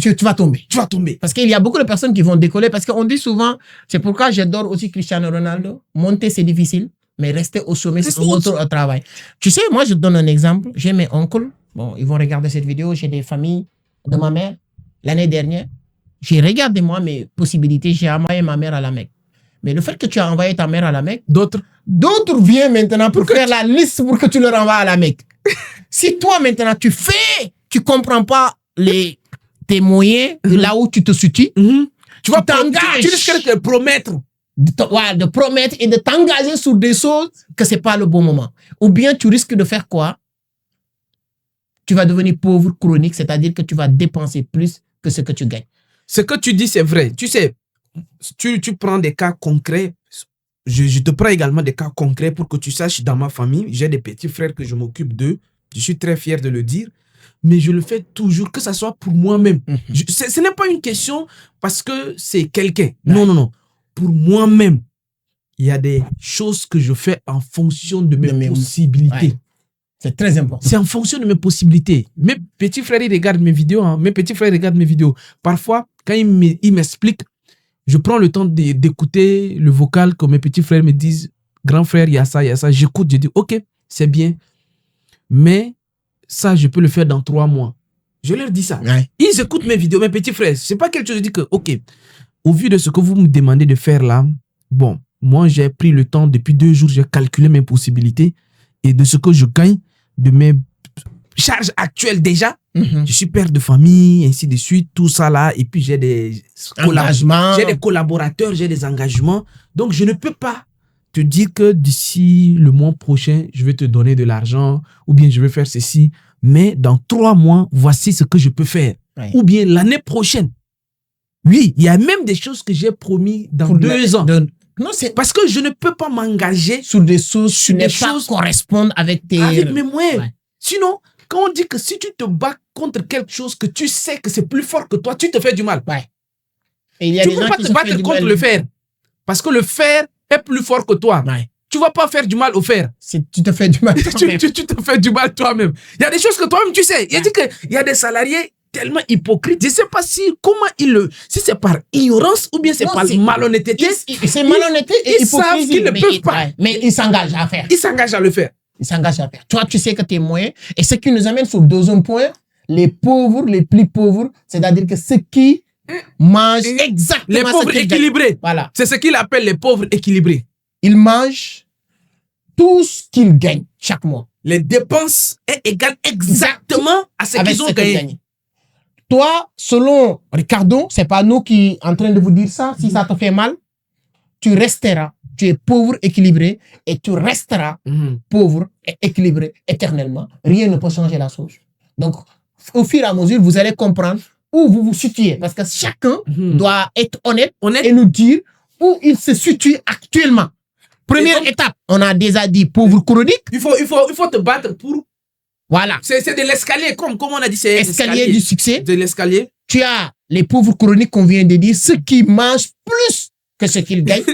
tu vas tomber. Tu vas tomber. Parce qu'il y a beaucoup de personnes qui vont décoller. Parce qu'on dit souvent, c'est pourquoi j'adore aussi Cristiano Ronaldo. Monter, c'est difficile. Mais rester au sommet, c'est autre travail. Tu sais, moi, je te donne un exemple. J'ai mes oncles. Bon, ils vont regarder cette vidéo. J'ai des familles de ma mère. L'année dernière, j'ai regardé moi mes possibilités. J'ai envoyé ma mère à la Mecque. Mais le fait que tu as envoyé ta mère à la Mecque, d'autres viennent maintenant pour faire la liste pour que tu leur envoies à la Mecque. Si toi, maintenant, tu comprends pas tes moyens, là où tu te situes, tu vas t'engager. Tu risques de te promettre. De promettre et de t'engager sur des choses que c'est pas le bon moment. Ou bien tu risques de faire quoi? Tu vas devenir pauvre chronique, c'est-à-dire que tu vas dépenser plus que ce que tu gagnes. Ce que tu dis, c'est vrai. Tu sais, tu prends des cas concrets. Je te prends également des cas concrets pour que tu saches, dans ma famille, j'ai des petits frères que je m'occupe d'eux. Je suis très fier de le dire. Mais je le fais toujours, que ce soit pour moi-même. Ce n'est pas une question parce que c'est quelqu'un. Non. Pour moi-même, il y a des choses que je fais en fonction de mes possibilités. Ouais. C'est très important. C'est en fonction de mes possibilités. Mes petits frères, ils regardent mes vidéos. Mes petits frères regardent mes vidéos. Parfois, quand ils m'expliquent, je prends le temps d'écouter le vocal que mes petits frères me disent. Grand frère, il y a ça. J'écoute, je dis, ok, c'est bien. Mais ça, je peux le faire dans 3 mois. Je leur dis ça. Ouais. Ils écoutent mes vidéos, mes petits frères. C'est pas quelque chose, je dis que, ok, au vu de ce que vous me demandez de faire là, bon, moi, j'ai pris le temps, depuis 2 jours, j'ai calculé mes possibilités et de ce que je gagne, de mes charges actuelles déjà. Je suis père de famille, ainsi de suite, tout ça là. Et puis, j'ai des collaborateurs, j'ai des engagements. Donc, je ne peux pas te dire que d'ici le mois prochain, je vais te donner de l'argent ou bien je vais faire ceci. Mais dans 3 mois, voici ce que je peux faire. Ouais. Ou bien l'année prochaine. Oui, il y a même des choses que j'ai promis dans 2 ans. Non, c'est parce que je ne peux pas m'engager sur des choses qui ne correspondent avec mes moyens. Ouais. Sinon, quand on dit que si tu te bats contre quelque chose que tu sais que c'est plus fort que toi, tu te fais du mal. Ouais. Et il y a tu ne peux pas te battre contre le fer. Parce que le fer est plus fort que toi. Ouais. Tu ne vas pas faire du mal au fer. Tu te fais du mal toi-même. tu te fais du mal toi-même. Il y a des choses que toi-même tu sais. Il a dit qu'il y a des salariés tellement hypocrites. Je ne sais pas si c'est par ignorance ou bien c'est par malhonnêteté. C'est malhonnêteté et ils savent qu'ils ne peuvent pas. Mais ils s'engagent à faire. Ils s'engagent à le faire. Ils s'engagent à faire. Toi, tu sais que tu es moyen. Et ce qui nous amène sur le deuxième point, les pauvres, les plus pauvres, c'est-à-dire que ceux qui mangent exactement les pauvres équilibrés. Voilà. C'est ce qu'il appelle les pauvres équilibrés. Ils mangent tout ce qu'ils gagnent chaque mois. Les dépenses est égales exactement à ce qu'ils ont gagné. Toi, selon Ricardo, c'est pas nous qui sommes en train de vous dire ça. Si ça te fait mal, tu resteras. Tu es pauvre, équilibré, et tu resteras pauvre et équilibré éternellement. Rien ne peut changer la chose. Donc, au fur et à mesure, vous allez comprendre où vous vous situez. Parce que chacun doit être honnête et nous dire où il se situe actuellement. Première étape, on a déjà dit pauvre chronique. Il faut te battre pour... Voilà. C'est de l'escalier, comme on a dit. C'est escalier du succès. De l'escalier. Tu as les pauvres chroniques qu'on vient de dire, ceux qui mangent plus que ce qu'ils gagnent.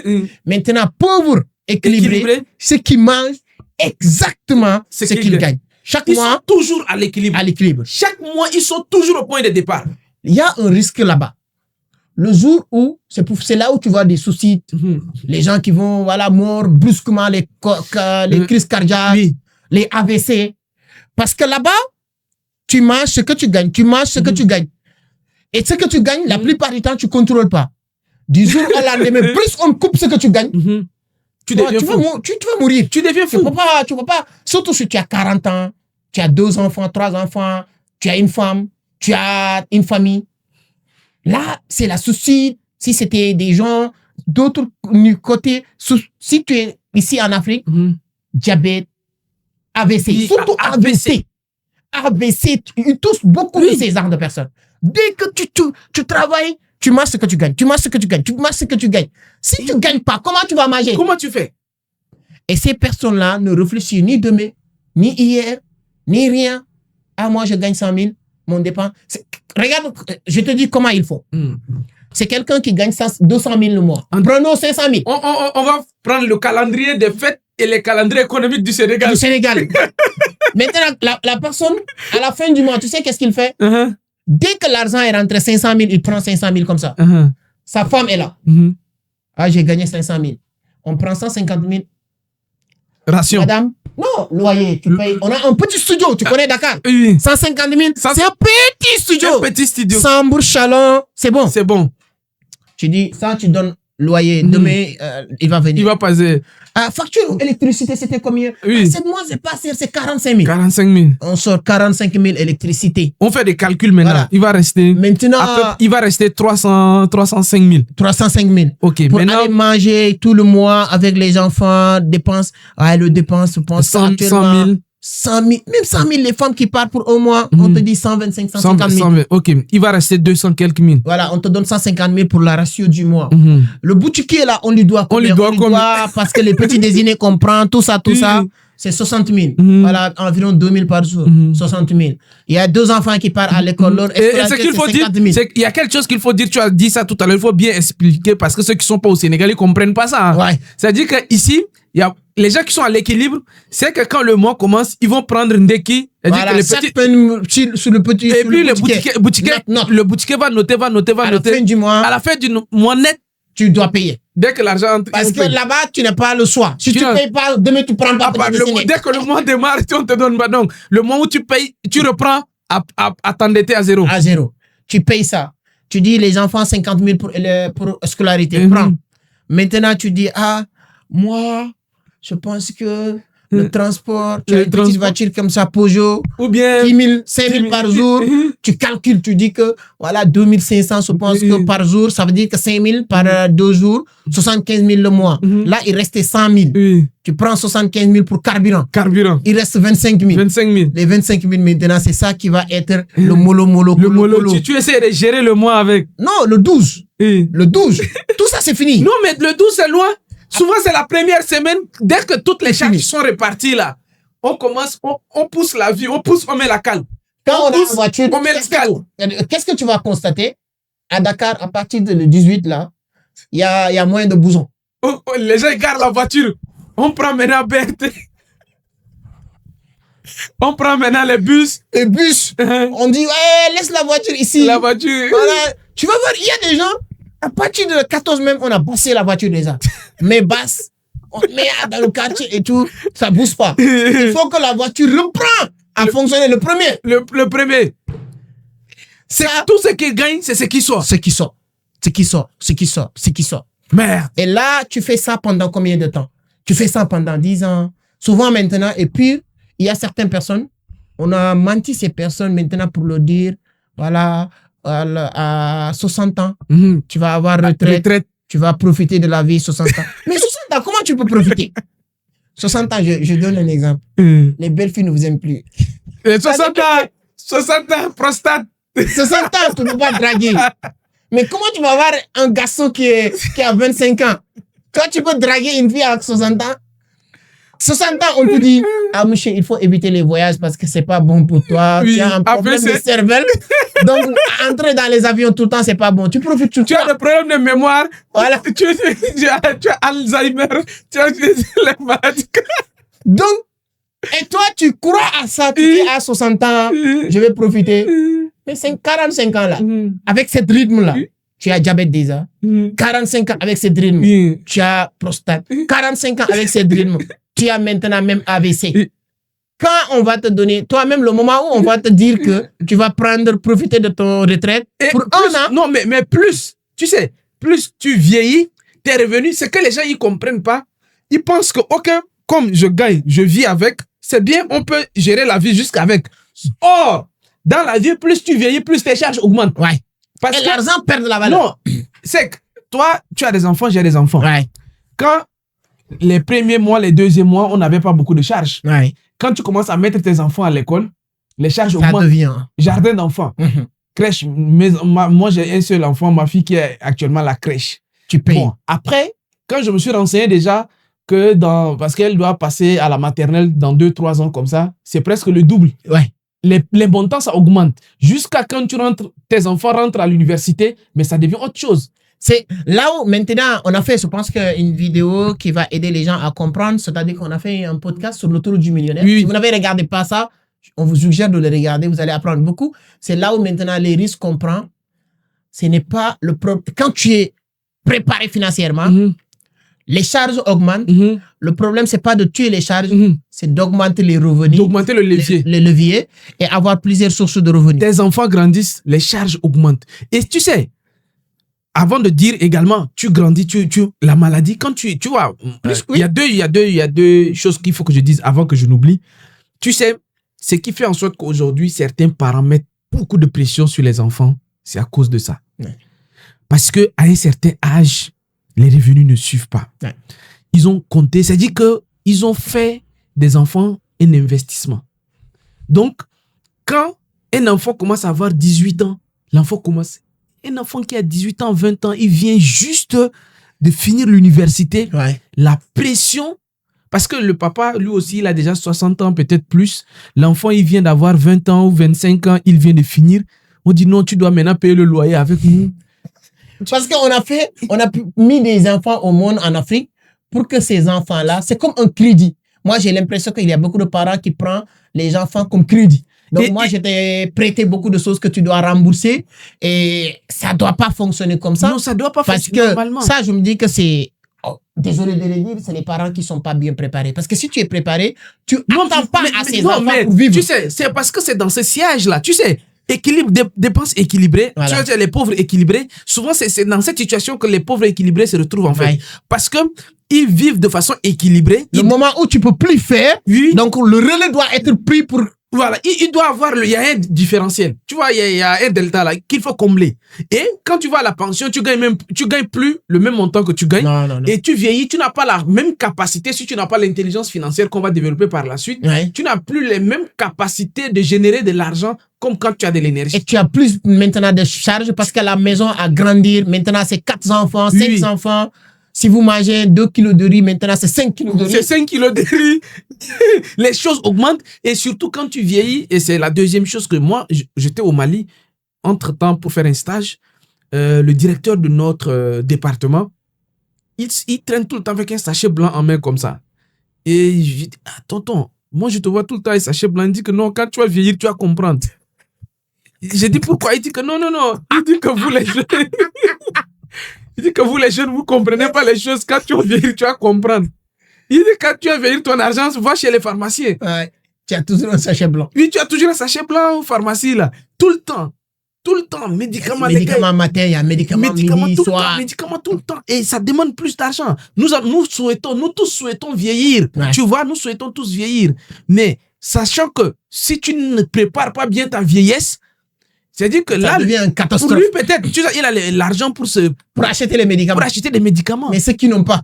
Maintenant, pauvres équilibrés, ceux qui mangent exactement ce qu'ils gagnent. Chaque mois, sont toujours à l'équilibre. Chaque mois, ils sont toujours au point de départ. Il y a un risque là-bas. Le jour où, c'est là où tu vois des soucis, les gens qui vont, mourir brusquement, les crises cardiaques, les AVC. Parce que là-bas, tu manges ce que tu gagnes, tu manges ce que tu gagnes. Et ce que tu gagnes, la plupart du temps, tu ne contrôles pas. Du jour au lendemain, plus on coupe ce que tu gagnes, tu vas mourir. Tu deviens fou. Tu peux pas, surtout si tu as 40 ans, tu as 2 enfants, 3 enfants, tu as une femme, tu as une famille. Là, c'est la souci. Si c'était des gens d'autres côtés, si tu es ici en Afrique, diabète, AVC, surtout AVC. AVC, ils touchent beaucoup de ces genres de personnes. Dès que tu travailles, tu manges ce que tu gagnes, tu manges ce que tu gagnes, tu manges ce que tu gagnes. Si tu ne gagnes pas, comment tu vas manger? Comment tu fais? Et ces personnes-là ne réfléchissent ni demain, ni hier, ni rien. Ah, moi, je gagne 100 000, mon dépense. Regarde, je te dis comment il faut. C'est quelqu'un qui gagne 200 000 le mois. Prenons 500 000. On va prendre le calendrier des fêtes et les calendriers économiques du Sénégal. Maintenant, la personne, à la fin du mois, tu sais qu'est-ce qu'il fait? Dès que l'argent est rentré 500 000, il prend 500 000 comme ça. Sa femme est là. Ah, j'ai gagné 500 000. On prend 150 000. Ration. Madame, non, loyer, tu payes. On a un petit studio, tu connais Dakar. 150 000, c'est un petit studio. Sambour, Chalon, c'est bon. C'est bon. Tu dis, ça, tu donnes loyer. Demain, il va venir. Il va passer. Facture électricité, c'était combien? Cette mois, c'est pas cher, c'est 45 000. 45 000. On sort 45 000 électricité. On fait des calculs maintenant. Voilà. Il va rester. Maintenant, il va rester 305 000. 305 000. Ok. Pour aller manger tout le mois avec les enfants, dépenses. Le dépense, je pense 100 000. 100 000, même 100 000, les femmes qui partent pour un mois, on te dit 125, 150 000. 100, ok, il va rester 200 quelques mille. Voilà, on te donne 150 000 pour la ratio du mois. Le boutiquier, là, on lui doit combien? On lui doit parce que les petits déjeuners qu'on prend, tout ça, c'est 60 000. Voilà, environ 2 000 par jour. 60 000. Il y a 2 enfants qui partent à l'école. Et ce qu'il faut dire, il y a quelque chose qu'il faut dire, tu as dit ça tout à l'heure, il faut bien expliquer parce que ceux qui ne sont pas au Sénégal, ils ne comprennent pas ça. Hein. Ouais. C'est-à-dire qu'ici, il y a les gens qui sont à l'équilibre, c'est que quand le mois commence, ils vont prendre une déqui. Voilà, que les petits... sur le petit. Et puis le boutiquier va noter. À la fin du mois. À la fin du mois net, tu dois payer. Dès que l'argent entre. Parce que là-bas, tu n'es pas le soir. Si tu ne payes pas, demain, tu prends pas. Dès que le mois démarre, on te donne pas. Donc, le mois où tu payes, tu reprends à t'endetter à zéro. À zéro. Tu payes ça. Tu dis les enfants 50 000 pour scolarité. Prends. Maintenant, tu dis, moi, je pense que le transport, tu as une petite voiture comme ça, Peugeot, ou bien 10 000, 5 000 par jour, tu calcules, tu dis que voilà, 2 500, je pense que par jour, ça veut dire que 5 000 par 2 jours, 75 000 le mois. Là, il restait 100 000. Tu prends 75 000 pour carburant. Il reste 25 000. Les 25 000 maintenant, c'est ça qui va être le mollo. Tu essaies de gérer le mois avec. Non, le 12. Le 12. Tout ça, c'est fini. Non, mais le 12, c'est loin. Souvent, c'est la première semaine. Dès que toutes les charges sont réparties là, on commence, on pousse la vie, on met la calme. Quand on a une voiture, on met la calme. Qu'est-ce que tu vas constater? À Dakar, à partir de le 18 là, il y a moins de bousons. Les gens gardent la voiture. On prend maintenant BRT. On prend maintenant les bus. Les bus. On dit, laisse la voiture ici. La voiture. Voilà. Tu vas voir, il y a des gens. À partir de 14 même, on a baissé la voiture déjà. Mais basse, on met dans le quartier et tout, ça bouge pas. Il faut que la voiture reprend à fonctionner le premier. Le premier. C'est tout ce qui gagne, c'est ce qui sort. Ce qui sort. Merde. Et là, tu fais ça pendant combien de temps? Tu fais ça pendant 10 ans. Souvent maintenant, et puis, il y a certaines personnes, on a menti ces personnes maintenant pour leur dire, voilà, à 60 ans, tu vas avoir retraite, tu vas profiter de la vie 60 ans. Mais 60 ans, comment tu peux profiter? 60 ans, je donne un exemple. Les belles filles ne vous aiment plus. 60 ans, prostate. 60 ans, tu ne peux pas draguer. Mais comment tu vas avoir un garçon qui a 25 ans? Quand tu peux draguer une fille à 60 ans, 60 ans, on te dit, monsieur, il faut éviter les voyages parce que c'est pas bon pour toi. Tu as un problème de cervelle. Donc, entrer dans les avions tout le temps, c'est pas bon. Tu profites tout le temps. Tu as des problèmes de mémoire. Voilà. Tu as Alzheimer. Tu as les maladies. Donc, et toi, tu crois à ça. Tu dis à 60 ans, je vais profiter. Mais c'est 45 ans là, avec ce rythme-là. Tu as diabète déjà. 45 ans avec ce rythme. Tu as prostate. 45 ans avec ce rythme. Tu as maintenant même AVC. Quand on va te donner, toi-même, le moment où on va te dire que tu vas profiter de ton retraite pour un an. Non, mais plus, tu sais, plus tu vieillis, tes revenus, c'est que les gens, ils comprennent pas. Ils pensent que, ok, comme je gagne, je vis avec, c'est bien, on peut gérer la vie jusqu'avec. Or, dans la vie, plus tu vieillis, plus tes charges augmentent. Ouais. Parce que l'argent perd de la valeur. Non, c'est que toi, tu as des enfants, j'ai des enfants. Ouais. Quand les premiers mois, les deuxièmes mois, on n'avait pas beaucoup de charges. Ouais. Quand tu commences à mettre tes enfants à l'école, les charges augmentent. Ça devient. Jardin d'enfants, crèche. Moi, j'ai un seul enfant, ma fille qui est actuellement à la crèche. Tu payes. Bon, après, quand je me suis renseigné déjà parce qu'elle doit passer à la maternelle dans 2-3 ans comme ça, c'est presque le double. Ouais. Les montants, ça augmente. Jusqu'à quand tes enfants rentrent à l'université, mais ça devient autre chose. C'est là où maintenant, on a fait, je pense, une vidéo qui va aider les gens à comprendre. C'est-à-dire qu'on a fait un podcast sur l'autoroute du millionnaire. Oui. Si vous n'avez regardé pas ça, on vous suggère de le regarder. Vous allez apprendre beaucoup. C'est là où maintenant les risques qu'on prend. Ce n'est pas le problème. Quand tu es préparé financièrement, les charges augmentent. Le problème, c'est pas de tuer les charges, c'est d'augmenter les revenus. D'augmenter le levier. Le levier et avoir plusieurs sources de revenus. Tes enfants grandissent, les charges augmentent. Et tu sais, avant de dire également, tu grandis, la maladie, quand tu vois, il y a deux choses qu'il faut que je dise avant que je n'oublie. Tu sais, ce qui fait en sorte qu'aujourd'hui, certains parents mettent beaucoup de pression sur les enfants, c'est à cause de ça. Ouais. Parce qu'à un certain âge, les revenus ne suivent pas. Ouais. Ils ont compté, c'est-à-dire qu'ils ont fait des enfants un investissement. Donc, quand un enfant commence à avoir 18 ans, un enfant qui a 18 ans, 20 ans, il vient juste de finir l'université, la pression, parce que le papa, lui aussi, il a déjà 60 ans, peut-être plus. L'enfant, il vient d'avoir 20 ans ou 25 ans, il vient de finir. On dit non, tu dois maintenant payer le loyer avec nous. Parce qu'on a mis des enfants au monde en Afrique pour que ces enfants-là, c'est comme un crédit. Moi, j'ai l'impression qu'il y a beaucoup de parents qui prennent les enfants comme crédit. Donc, moi, je t'ai prêté beaucoup de choses que tu dois rembourser et ça ne doit pas fonctionner comme ça. Non, ça ne doit pas fonctionner normalement. Parce que ça, je me dis que c'est... Oh, désolé de le dire, c'est les parents qui ne sont pas bien préparés. Parce que si tu es préparé, tu n'attends pas à ces enfants pour vivre. Tu sais, c'est parce que c'est dans ce siège-là. Tu sais, équilibre, dépenses équilibrées. Voilà. Tu vois, les pauvres équilibrés. Souvent, c'est dans cette situation que les pauvres équilibrés se retrouvent en fait. Parce que ils vivent de façon équilibrée. Le moment où tu ne peux plus faire, donc le relais doit être pris pour... Voilà, il doit avoir, il y a un différentiel. Tu vois, il y a un delta là qu'il faut combler. Et quand tu vas à la pension, tu gagnes plus le même montant que tu gagnes. Non. Et tu vieillis, tu n'as pas la même capacité, si tu n'as pas l'intelligence financière qu'on va développer par la suite, tu n'as plus les mêmes capacités de générer de l'argent comme quand tu as de l'énergie. Et tu as plus maintenant de charges parce que la maison a grandi. Maintenant, c'est 4 enfants, 5 enfants. Si vous mangez 2 kilos de riz, maintenant c'est 5 kilos de riz. C'est 5 kilos de riz. Les choses augmentent. Et surtout quand tu vieillis, et c'est la deuxième chose que moi, j'étais au Mali, entre-temps pour faire un stage, le directeur de notre département, il traîne tout le temps avec un sachet blanc en main comme ça. Et je dis, tonton, moi je te vois tout le temps avec un sachet blanc. Il dit que non, quand tu vas vieillir, tu vas comprendre. J'ai dit pourquoi? Il dit que non. Il dit que vous les jeunes... Il dit que vous, les jeunes, vous ne comprenez pas les choses. Quand tu vas vieillir, tu vas comprendre. Il dit quand tu vas vieillir, ton argent, va chez les pharmaciens. Ouais. Tu as toujours un sachet blanc. Oui, tu as toujours un sachet blanc aux pharmacies, là. Tout le temps. Médicaments. Médicaments matin, il y a médicaments midi, soir. Médicaments tout le temps. Et ça demande plus d'argent. Nous tous souhaitons vieillir. Ouais. Tu vois, nous souhaitons tous vieillir. Mais sachant que si tu ne prépares pas bien ta vieillesse, c'est-à-dire que ça là, devient une catastrophe. Pour lui, peut-être, tu sais, il a l'argent pour acheter les médicaments. Pour acheter des médicaments. Mais ceux qui n'ont pas.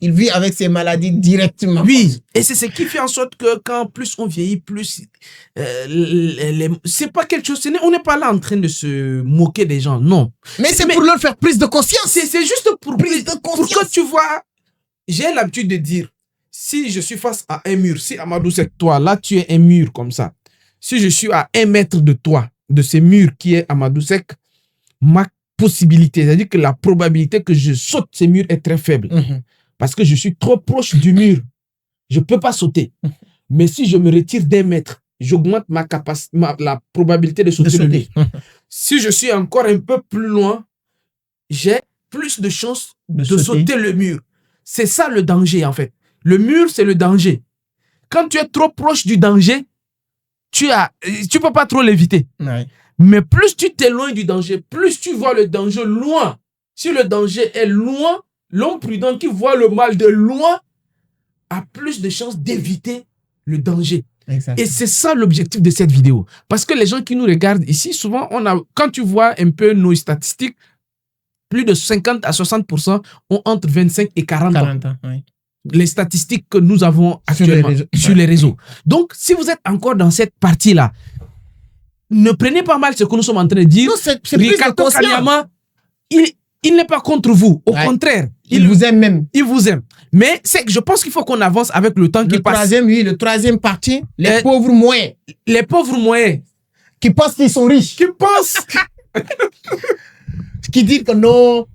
Il vit avec ces maladies directement. Oui. Et c'est ce qui fait en sorte que quand plus on vieillit, plus... c'est pas quelque chose... On n'est pas là en train de se moquer des gens, non. Mais c'est pour leur faire prise de conscience. C'est juste pour prise de conscience. Pour que tu vois... J'ai l'habitude de dire, si je suis face à un mur, si Amadou, c'est toi, là, tu es un mur comme ça. Si je suis à 1 mètre de toi, de ce mur qui est Amadou Seck, ma possibilité, c'est-à-dire que la probabilité que je saute ce mur est très faible. Parce que je suis trop proche du mur. Je ne peux pas sauter. Mais si je me retire d'1 mètre, j'augmente la probabilité de sauter le mur. Si je suis encore un peu plus loin, j'ai plus de chances de sauter le mur. C'est ça le danger, en fait. Le mur, c'est le danger. Quand tu es trop proche du danger, tu peux pas trop l'éviter. Ouais. Mais plus tu t'éloignes du danger, plus tu vois le danger loin. Si le danger est loin, l'homme prudent qui voit le mal de loin a plus de chances d'éviter le danger. Exactement. Et c'est ça l'objectif de cette vidéo. Parce que les gens qui nous regardent ici, souvent, quand tu vois un peu nos statistiques, plus de 50 à 60% ont entre 25 et 40 ans. Oui. Les statistiques que nous avons actuellement sur les réseaux. Donc, si vous êtes encore dans cette partie-là, ne prenez pas mal ce que nous sommes en train de dire. Non, c'est Ricardo Kanyama, il n'est pas contre vous. Au contraire. Il vous aime même. Il vous aime. Mais c'est que je pense qu'il faut qu'on avance avec le temps qui passe. Le troisième parti, les pauvres moyens. Les pauvres moyens. Qui pensent qu'ils sont riches. Qui pensent. Qui disent que non.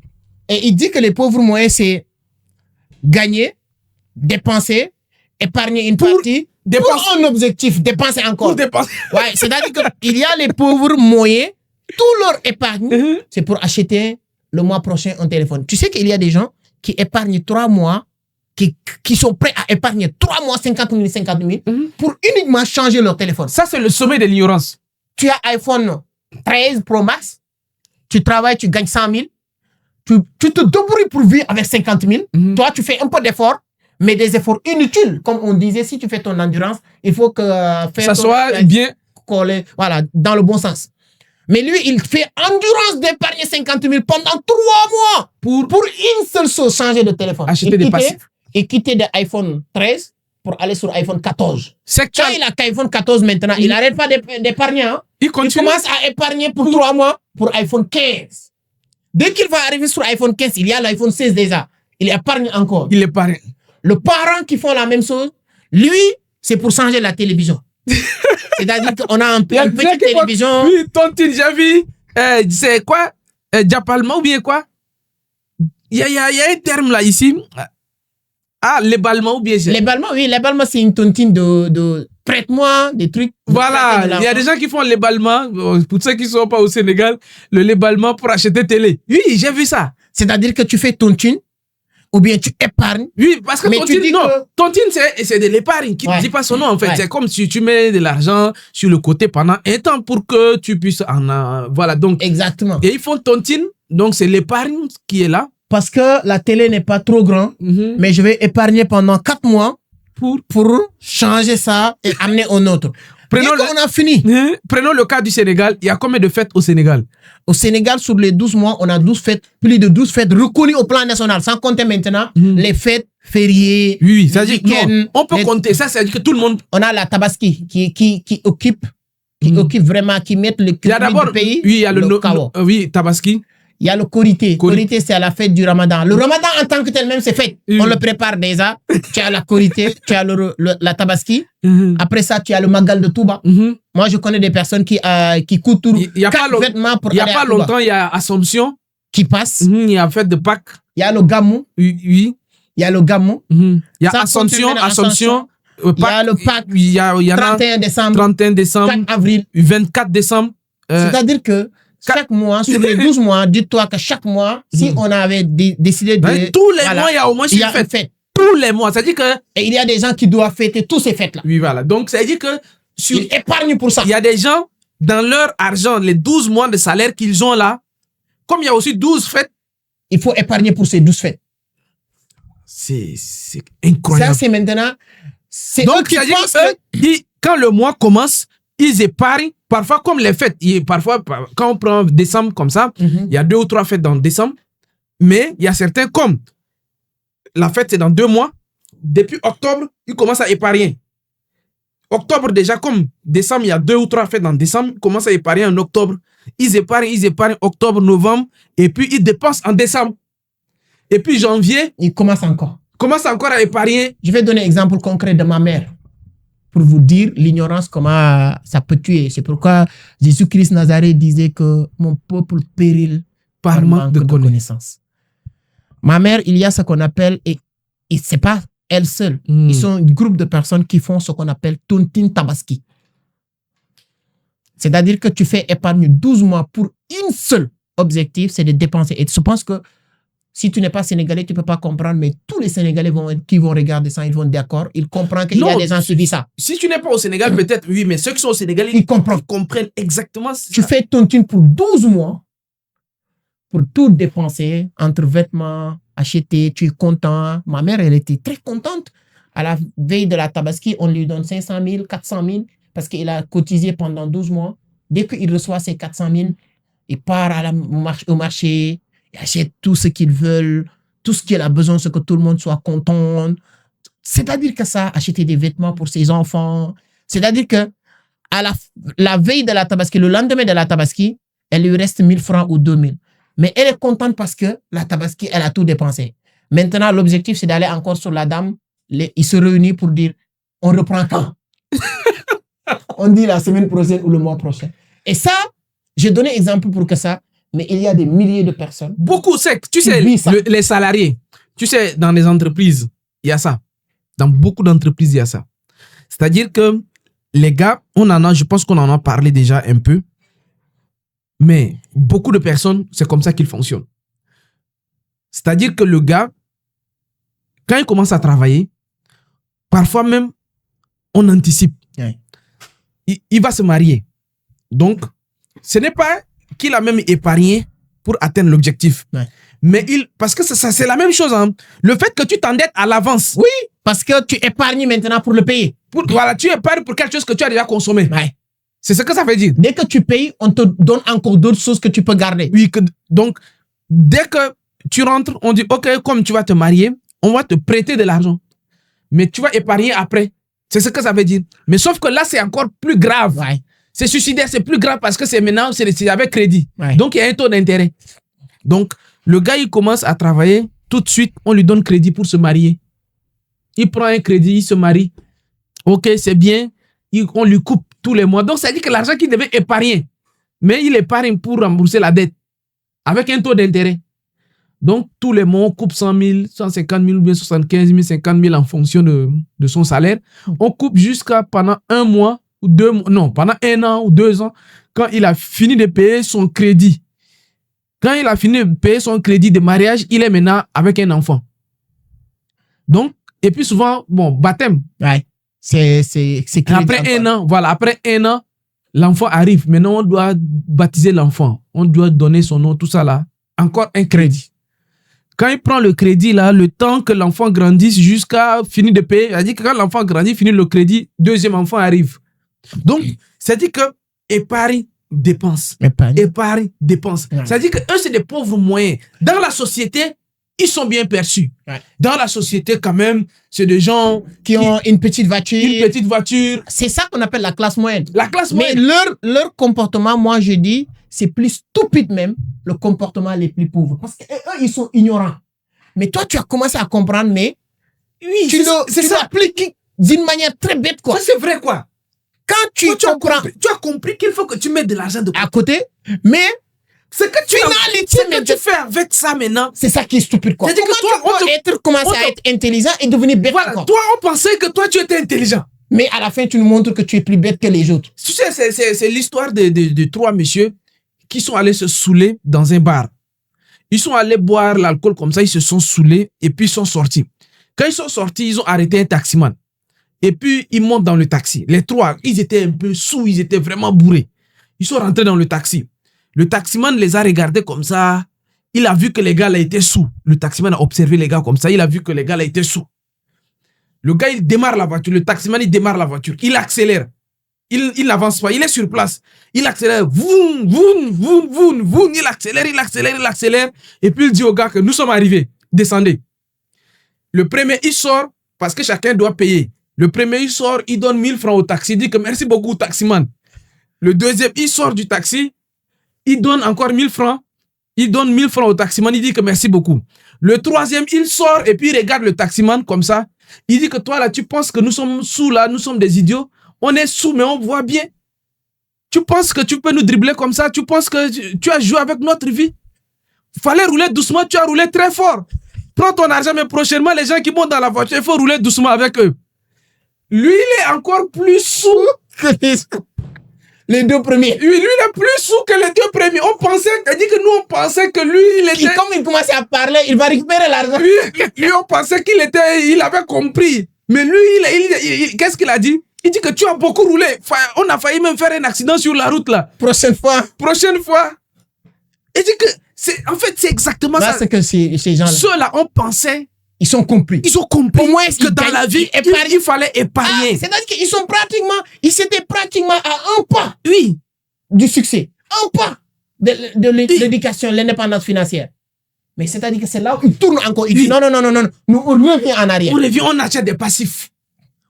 Et il dit que les pauvres moyens, c'est gagner, dépenser, épargner une partie pour un objectif, dépenser encore. Pour dépenser. Ouais, c'est-à-dire qu'il y a les pauvres moyens, tout leur épargne, c'est pour acheter le mois prochain un téléphone. Tu sais qu'il y a des gens qui épargnent 3 mois, qui sont prêts à épargner 3 mois 50 000 pour uniquement changer leur téléphone. Ça, c'est le sommet de l'ignorance. Tu as iPhone 13 Pro Max, tu travailles, tu gagnes 100 000, tu te débrouilles pour vivre avec 50 000. Toi, tu fais un peu d'efforts, mais des efforts inutiles. Comme on disait, si tu fais ton endurance, il faut que ça soit bien collé, voilà, dans le bon sens. Mais lui, il fait endurance d'épargner 50 000 pendant 3 mois pour une seule chose, changer de téléphone. Acheter des passifs. Et quitter de iPhone 13 pour aller sur iPhone 14. C'est Quand il a iPhone 14 maintenant, il n'arrête pas d'épargner. Hein. Il continue. commence à épargner pour 3 mois pour iPhone 15. Dès qu'il va arriver sur iPhone 15, il y a l'iPhone 16 déjà. Il épargne encore. Il épargne. Le parent qui font la même chose, lui, c'est pour changer la télévision. C'est-à-dire qu'on a une petite télévision. Oui, tontine, j'ai vu. C'est quoi Diapalma ou bien quoi? Il y a un terme là ici. Ah, l'éballement ou bien c'est... L'éballement, oui, l'éballement, c'est une tontine de prête-moi des trucs. Voilà, il y a des gens qui font l'éballement. Pour ceux qui ne sont pas au Sénégal, le l'éballement pour acheter télé. Oui, j'ai vu ça. C'est-à-dire que tu fais tontine ou bien tu épargnes. Oui, parce que tontine, c'est de l'épargne qui ne dit pas son nom en fait. C'est comme si tu mets de l'argent sur le côté pendant un temps pour que tu puisses en... voilà, donc... Exactement. Et ils font tontine, donc c'est l'épargne qui est là. Parce que la télé n'est pas trop grande, mais je vais épargner pendant 4 mois pour changer ça et amener un autre. On a fini. Prenons le cas du Sénégal. Il y a combien de fêtes au Sénégal? Au Sénégal, sur les 12 mois, on a 12 fêtes, plus de 12 fêtes reconnues au plan national, sans compter maintenant les fêtes fériées. Oui, ça dit on peut compter. Ça, c'est-à-dire que tout le monde... On a la Tabaski qui occupe vraiment, qui met le climat du pays. Oui, il y a oui, Tabaski. Il y a le Korité. Korité, c'est à la fête du Ramadan. Le Ramadan, en tant que tel, même, c'est fait. On le prépare déjà. Tu as la Korité, tu as la Tabaski. Après ça, tu as le Magal de Touba. Moi, je connais des personnes qui couturent 4 vêtements pour aller à Touba. Il n'y a pas longtemps, il y a Assomption. Qui passe. Il y a la fête de Pâques. Il y a le Gamou. Oui. Il y a le Gamou. Il y a Assomption. Il y a le Pâques. Il y a 31 décembre. 31 décembre. 4 avril. 24 décembre. C'est-à-dire que chaque mois, sur les 12 mois, dis-toi que chaque mois, si on avait décidé de... tous les mois, il y a au moins une fête. Tous les mois. C'est-à-dire que... Et il y a des gens qui doivent fêter toutes ces fêtes-là. Oui, voilà. Donc, c'est-à-dire que... Ils épargnent pour ça. Il y a des gens, dans leur argent, les 12 mois de salaire qu'ils ont là, comme il y a aussi 12 fêtes... Il faut épargner pour ces 12 fêtes. C'est incroyable. Ça, c'est maintenant... Donc, c'est-à-dire que quand le mois commence, ils épargnent. Parfois, comme les fêtes, parfois, quand on prend décembre comme ça, il y a 2 ou 3 fêtes dans décembre. Mais il y a certains, comme la fête, c'est dans 2 mois. Depuis octobre, ils commencent à épargner. Octobre, déjà, comme décembre, il y a 2 ou 3 fêtes dans décembre, ils commencent à épargner en octobre. Ils épargnent octobre, novembre, et puis ils dépensent en décembre. Et puis janvier, ils commencent encore à épargner. Je vais donner un exemple concret de ma mère. Pour vous dire l'ignorance, comment ça peut tuer. C'est pourquoi Jésus-Christ Nazareth disait que mon peuple pérille par manque de connaissance. Ma mère, il y a ce qu'on appelle, et c'est pas elle seule, ils sont un groupe de personnes qui font ce qu'on appelle tontine tabaski. C'est-à-dire que tu fais épargne 12 mois pour une seule objectif, c'est de dépenser. Et je pense que si tu n'es pas sénégalais, tu ne peux pas comprendre, mais tous les Sénégalais qui vont regarder ça, ils vont être d'accord. Ils comprennent qu'il y a des gens qui vivent ça. Si tu n'es pas au Sénégal, peut-être, oui, mais ceux qui sont au Sénégal, ils comprennent exactement ça. Tu fais ton thune pour 12 mois pour tout dépenser, entre vêtements, acheter, tu es content. Ma mère, elle était très contente. À la veille de la Tabaski, on lui donne 500 000, 400 000, parce qu'il a cotisé pendant 12 mois. Dès qu'il reçoit ses 400 000, il part au marché, il achète tout ce qu'ils veulent, tout ce qu'il a besoin, c'est que tout le monde soit content. C'est-à-dire que ça, acheter des vêtements pour ses enfants. C'est-à-dire que à la veille de la Tabaski, le lendemain de la Tabaski, elle lui reste 1000 francs ou 2000. Mais elle est contente parce que la Tabaski, elle a tout dépensé. Maintenant, l'objectif, c'est d'aller encore sur la dame. Ils se réunissent pour dire, on reprend quand? On dit la semaine prochaine ou le mois prochain. Et ça, j'ai donné exemple pour que ça, mais il y a des milliers de personnes. Beaucoup, tu sais, les salariés, tu sais, dans les entreprises, il y a ça. Dans beaucoup d'entreprises, il y a ça. C'est-à-dire que les gars, je pense qu'on en a parlé déjà un peu, mais beaucoup de personnes, c'est comme ça qu'ils fonctionnent. C'est-à-dire que le gars, quand il commence à travailler, parfois même, on anticipe. Ouais. Il va se marier. Donc, ce n'est pas qu'il a même épargné pour atteindre l'objectif. Ouais. Mais parce que ça, c'est la même chose. Hein. Le fait que tu t'endettes à l'avance. Oui, parce que tu épargnes maintenant pour le payer. Voilà, tu épargnes pour quelque chose que tu as déjà consommé. Ouais. C'est ce que ça veut dire. Dès que tu payes, on te donne encore d'autres choses que tu peux garder. Oui, donc, dès que tu rentres, on dit, OK, comme tu vas te marier, on va te prêter de l'argent. mais tu vas épargner après. C'est ce que ça veut dire. Mais sauf que là, c'est encore plus grave. Ouais. C'est suicidaire, c'est plus grave parce que c'est maintenant, c'est avec crédit. Ouais. Donc, il y a un taux d'intérêt. Donc, le gars, il commence à travailler. Tout de suite, on lui donne crédit pour se marier. Il prend un crédit, il se marie. OK, c'est bien. On lui coupe tous les mois. Donc, ça dit que l'argent qu'il devait épargner, mais il épargne pour rembourser la dette avec un taux d'intérêt. Donc, tous les mois, on coupe 100 000, 150 000, ou bien 75 000, 50 000 en fonction de son salaire. On coupe jusqu'à pendant un mois ou 2 mois, non, pendant 1 an ou 2 ans, quand il a fini de payer son crédit. Quand il a fini de payer son crédit de mariage, il est maintenant avec un enfant. Donc, et puis souvent, bon, baptême. Ouais. C'est après 1 an, voilà, après 1 an, l'enfant arrive. Maintenant, on doit baptiser l'enfant. On doit donner son nom, tout ça là. Encore un crédit. Quand il prend le crédit là, le temps que l'enfant grandisse jusqu'à finir de payer, il a dit que quand l'enfant grandit, finit le crédit, deuxième enfant arrive. Donc, ça dit que épargne, dépense. Épargne, dépense. Ouais. Ça dit que eux, c'est des pauvres moyens. Dans la société, ils sont bien perçus. Ouais. Dans la société, quand même, c'est des gens qui ont une petite voiture. Une petite voiture. C'est ça qu'on appelle la classe moyenne. La classe Mais moyenne. leur comportement, moi, je dis, c'est plus stupide même, le comportement les plus pauvres. Parce qu'eux, ils sont ignorants. Mais toi, tu as commencé à comprendre, mais oui, tu l'appliques d'une manière très bête, quoi. Ça, c'est vrai, quoi. Quand tu comprends... Tu as compris qu'il faut que tu mettes de l'argent de côté. À côté, mais... Ce que tu fais avec ça maintenant, c'est ça qui est stupide, quoi. Comment tu peux commencer à être intelligent et devenir bête, voilà, quoi. Toi, on pensait que toi, tu étais intelligent. Mais à la fin, tu nous montres que tu es plus bête que les autres. Tu sais, c'est l'histoire de 3 messieurs qui sont allés se saouler dans un bar. Ils sont allés boire l'alcool comme ça, ils se sont saoulés et puis ils sont sortis. Quand ils sont sortis, ils ont arrêté un taximan. Et puis, ils montent dans le taxi. Les 3, ils étaient un peu saouls, ils étaient vraiment bourrés. Ils sont rentrés dans le taxi. Le taximan les a regardés comme ça. Il a vu que les gars là étaient sous. Le taximan a observé les gars comme ça. Il a vu que les gars là étaient sous. Le gars, il démarre la voiture. Le taximan, il démarre la voiture. Il accélère. Il n'avance pas. Il est sur place. Il accélère. Voun, voun, voun, voun, voun. Il accélère, il accélère, il accélère. Et puis, il dit au gars que nous sommes arrivés. Descendez. Le premier, il sort parce que chacun doit payer. Le premier, il sort. Il donne 1000 francs au taxi. Il dit que merci beaucoup, taximan. Le deuxième, il sort du taxi. Il donne encore 1000 francs. Il donne 1000 francs au taximan. Il dit que merci beaucoup. Le troisième, il sort et puis il regarde le taximan comme ça. Il dit que toi là, tu penses que nous sommes sous là, nous sommes des idiots. On est sous, mais on voit bien. Tu penses que tu peux nous dribbler comme ça? Tu penses que tu as joué avec notre vie? Fallait rouler doucement, tu as roulé très fort. Prends ton argent, mais prochainement, les gens qui montent dans la voiture, il faut rouler doucement avec eux. Lui, il est encore plus sous que les 2 premiers. Lui, il est plus sous que les 2 premiers. On pensait, il dit que nous, on pensait que lui, il était... Comme il commençait à parler, il va récupérer l'argent. Lui, on pensait il avait compris. Mais lui, qu'est-ce qu'il a dit? Il dit que tu as beaucoup roulé. On a failli même faire un accident sur la route, là. Prochaine fois. Il dit que, en fait, c'est exactement ça. C'est que ces gens-là. Ceux-là, on pensait... Ils ont compris. Au moins, que dans la vie, il fallait épargner. C'est-à-dire qu'ils s'étaient pratiquement à un pas. Oui. Du succès. Un pas de l'éducation, l'indépendance financière. Mais c'est-à-dire que c'est là où ils tournent encore. Ils disent non. Nous, on revient en arrière. On achète des passifs.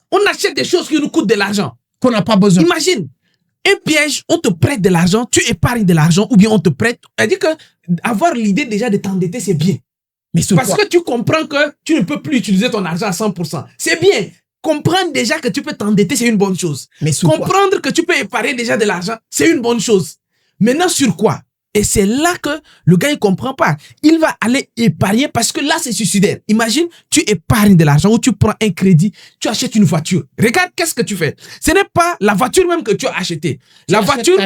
On achète des choses qui nous coûtent de l'argent. Qu'on n'a pas besoin. Imagine. Un piège, on te prête de l'argent, tu épargnes de l'argent ou bien on te prête. C'est-à-dire que avoir l'idée déjà de t'endetter, c'est bien. Mais parce que tu comprends que tu ne peux plus utiliser ton argent à 100%. C'est bien. Comprendre déjà que tu peux t'endetter, c'est une bonne chose. Mais comprendre que tu peux épargner déjà de l'argent, c'est une bonne chose. Maintenant, sur quoi? Et c'est là que le gars, il comprend pas. Il va aller épargner parce que là, c'est suicidaire. Imagine, tu épargnes de l'argent ou tu prends un crédit, tu achètes une voiture. Regarde, qu'est-ce que tu fais? Ce n'est pas la voiture même que tu as achetée. La voiture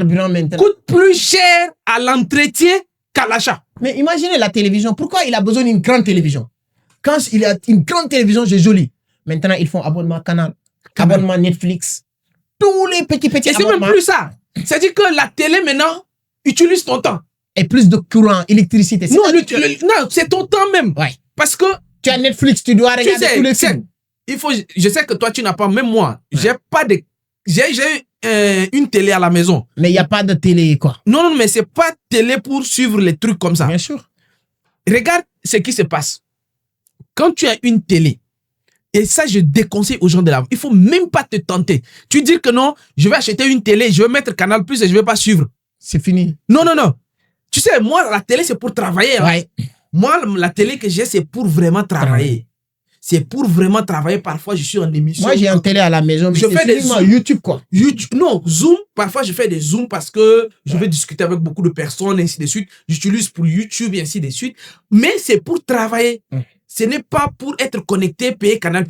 coûte plus cher à l'entretien qu'à l'achat. Mais imaginez la télévision. Pourquoi il a besoin d'une grande télévision? Quand il a une grande télévision, c'est joli. Maintenant, ils font abonnement Canal, abonnement Netflix. Tous les petits abonnements. Et c'est même plus ça. C'est-à-dire que la télé, maintenant, utilise ton temps. Et plus de courant, électricité. Non, c'est ton temps même. Ouais. Parce que... Tu as Netflix, tu dois regarder tous les films. Je sais que toi, tu n'as pas, même moi, j'ai pas de... J'ai une télé à la maison. Mais il n'y a pas de télé, quoi. Non, mais c'est pas télé pour suivre les trucs comme ça. Bien sûr. Regarde ce qui se passe. Quand tu as une télé, Et ça, je déconseille aux gens de l'avoir. Il faut même pas te tenter. Tu dis que non, je vais acheter une télé, je vais mettre Canal Plus et je vais pas suivre. C'est fini. Non. Tu sais, moi, la télé, c'est pour travailler. Ouais. Moi, la télé que j'ai, c'est pour vraiment travailler. C'est pour vraiment travailler. Parfois, je suis en émission. Moi, j'ai une télé à la maison. Je fais des zooms. YouTube, quoi. YouTube, non, Zoom. Parfois, je fais des Zooms parce que je vais discuter avec beaucoup de personnes, et ainsi de suite. J'utilise pour YouTube, et ainsi de suite. Mais c'est pour travailler. Ce n'est pas pour être connecté, payer Canal+.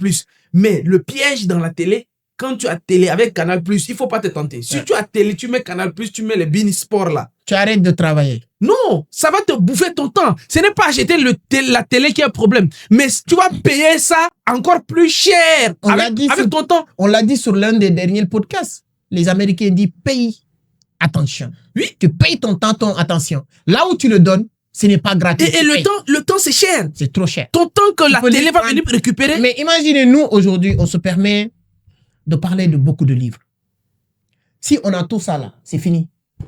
Mais le piège dans la télé, quand tu as télé avec Canal+, il ne faut pas te tenter. Si tu as télé, tu mets Canal+, tu mets les Bein Sport là. Tu arrêtes de travailler. Non, ça va te bouffer ton temps. Ce n'est pas acheter la télé qui est un problème. Mais tu vas payer ça encore plus cher avec ton temps. On l'a dit sur l'un des derniers podcasts. Les Américains disent paye attention. Oui. Tu payes ton temps, ton attention. Là où tu le donnes, ce n'est pas gratuit. Et le temps, c'est cher. C'est trop cher. Ton temps que la télé va venir récupérer. Mais imaginez-nous, aujourd'hui, on se permet de parler de beaucoup de livres. Si on a tout ça là, c'est fini. Tu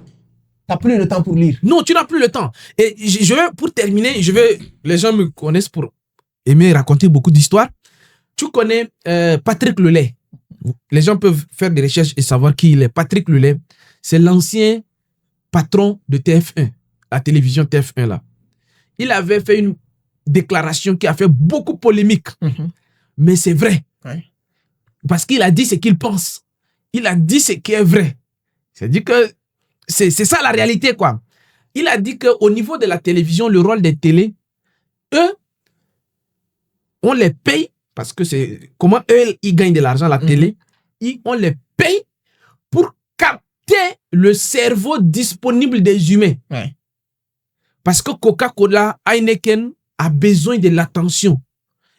n'as plus le temps pour lire. Non, tu n'as plus le temps. Et je vais, pour terminer, les gens me connaissent pour aimer raconter beaucoup d'histoires. Tu connais Patrick Lelay. Les gens peuvent faire des recherches et savoir qui il est. Patrick Lelay, c'est l'ancien patron de TF1, la télévision TF1 là. Il avait fait une déclaration qui a fait beaucoup polémique. Mais c'est vrai. Ouais. Parce qu'il a dit ce qu'il pense. Il a dit ce qui est vrai. C'est-à-dire que c'est ça la réalité, quoi. Il a dit qu'au niveau de la télévision, le rôle des télés, eux, on les paye, parce que c'est comment eux, ils gagnent de l'argent, la télé, on les paye pour capter le cerveau disponible des humains. Ouais. Parce que Coca-Cola, Heineken a besoin de l'attention.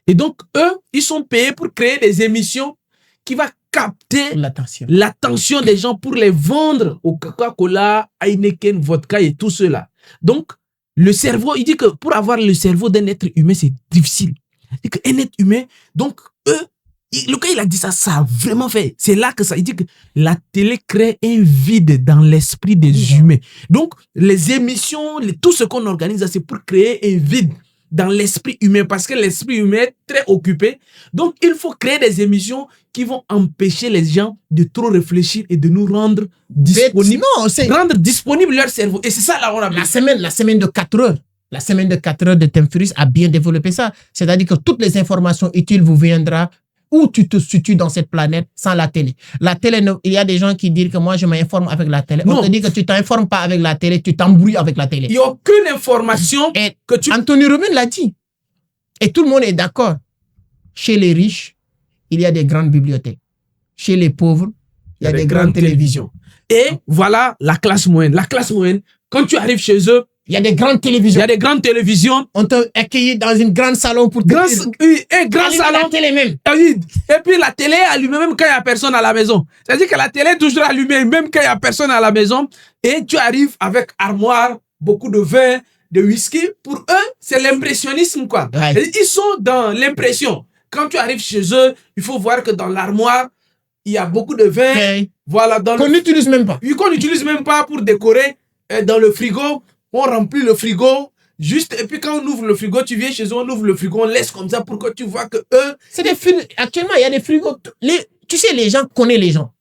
Et donc, eux, ils sont payés pour créer des émissions qui vont capter l'attention des gens pour les vendre au Coca-Cola, Heineken, vodka et tout cela. Donc, le cerveau, il dit que pour avoir le cerveau d'un être humain, c'est difficile. Il dit qu'un être humain, donc, eux, le gars, il a dit ça, ça a vraiment fait. C'est là que ça, il dit que la télé crée un vide dans l'esprit des humains. Donc, les émissions, tout ce qu'on organise, c'est pour créer un vide dans l'esprit humain, parce que l'esprit humain est très occupé. Donc, il faut créer des émissions qui vont empêcher les gens de trop réfléchir et de nous rendre disponibles. Rendre disponible leur cerveau. Et c'est ça, là, on a la semaine de 4 heures. La semaine de 4 heures de Tim Ferriss a bien développé ça. C'est-à-dire que toutes les informations utiles vous viendront où tu te situes dans cette planète sans la télé. La télé, il y a des gens qui disent que moi, je m'informe avec la télé. Non. On te dit que tu t'informes pas avec la télé, tu t'embrouilles avec la télé. Il n'y a aucune information que tu... Anthony Robbins l'a dit. Et tout le monde est d'accord. Chez les riches, il y a des grandes bibliothèques. Chez les pauvres, il y a des grandes télévisions. Et voilà la classe moyenne. La classe moyenne, quand tu arrives chez eux, il y a des grandes télévisions. Il y a des grandes télévisions. On t'a accueilli dans une grande salon pour un grand salon. La télé même. Et puis la télé est allumée même quand il n'y a personne à la maison. C'est-à-dire que la télé est toujours allumée même quand il n'y a personne à la maison. Et tu arrives avec armoire, beaucoup de vin, de whisky. Pour eux, c'est l'impressionnisme, quoi. Ouais. Ils sont dans l'impression. Quand tu arrives chez eux, il faut voir que dans l'armoire, il y a beaucoup de vin. Okay. Voilà, qu'on n'utilise même pas. Oui, qu'on n'utilise même pas pour décorer. Dans le frigo, on remplit le frigo. Juste, et puis quand on ouvre le frigo, tu viens chez eux, on ouvre le frigo, on laisse comme ça pour que tu vois que eux... C'est des frigos. Actuellement, il y a des frigos. Tu sais, les gens connaissent les gens.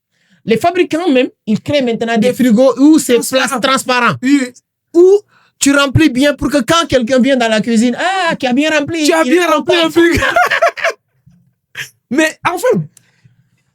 Les fabricants même, ils créent maintenant des frigos où c'est transparent. Oui. Où tu remplis bien pour que quand quelqu'un vient dans la cuisine, qui a bien rempli. Tu as bien rempli le frigo. Mais enfin,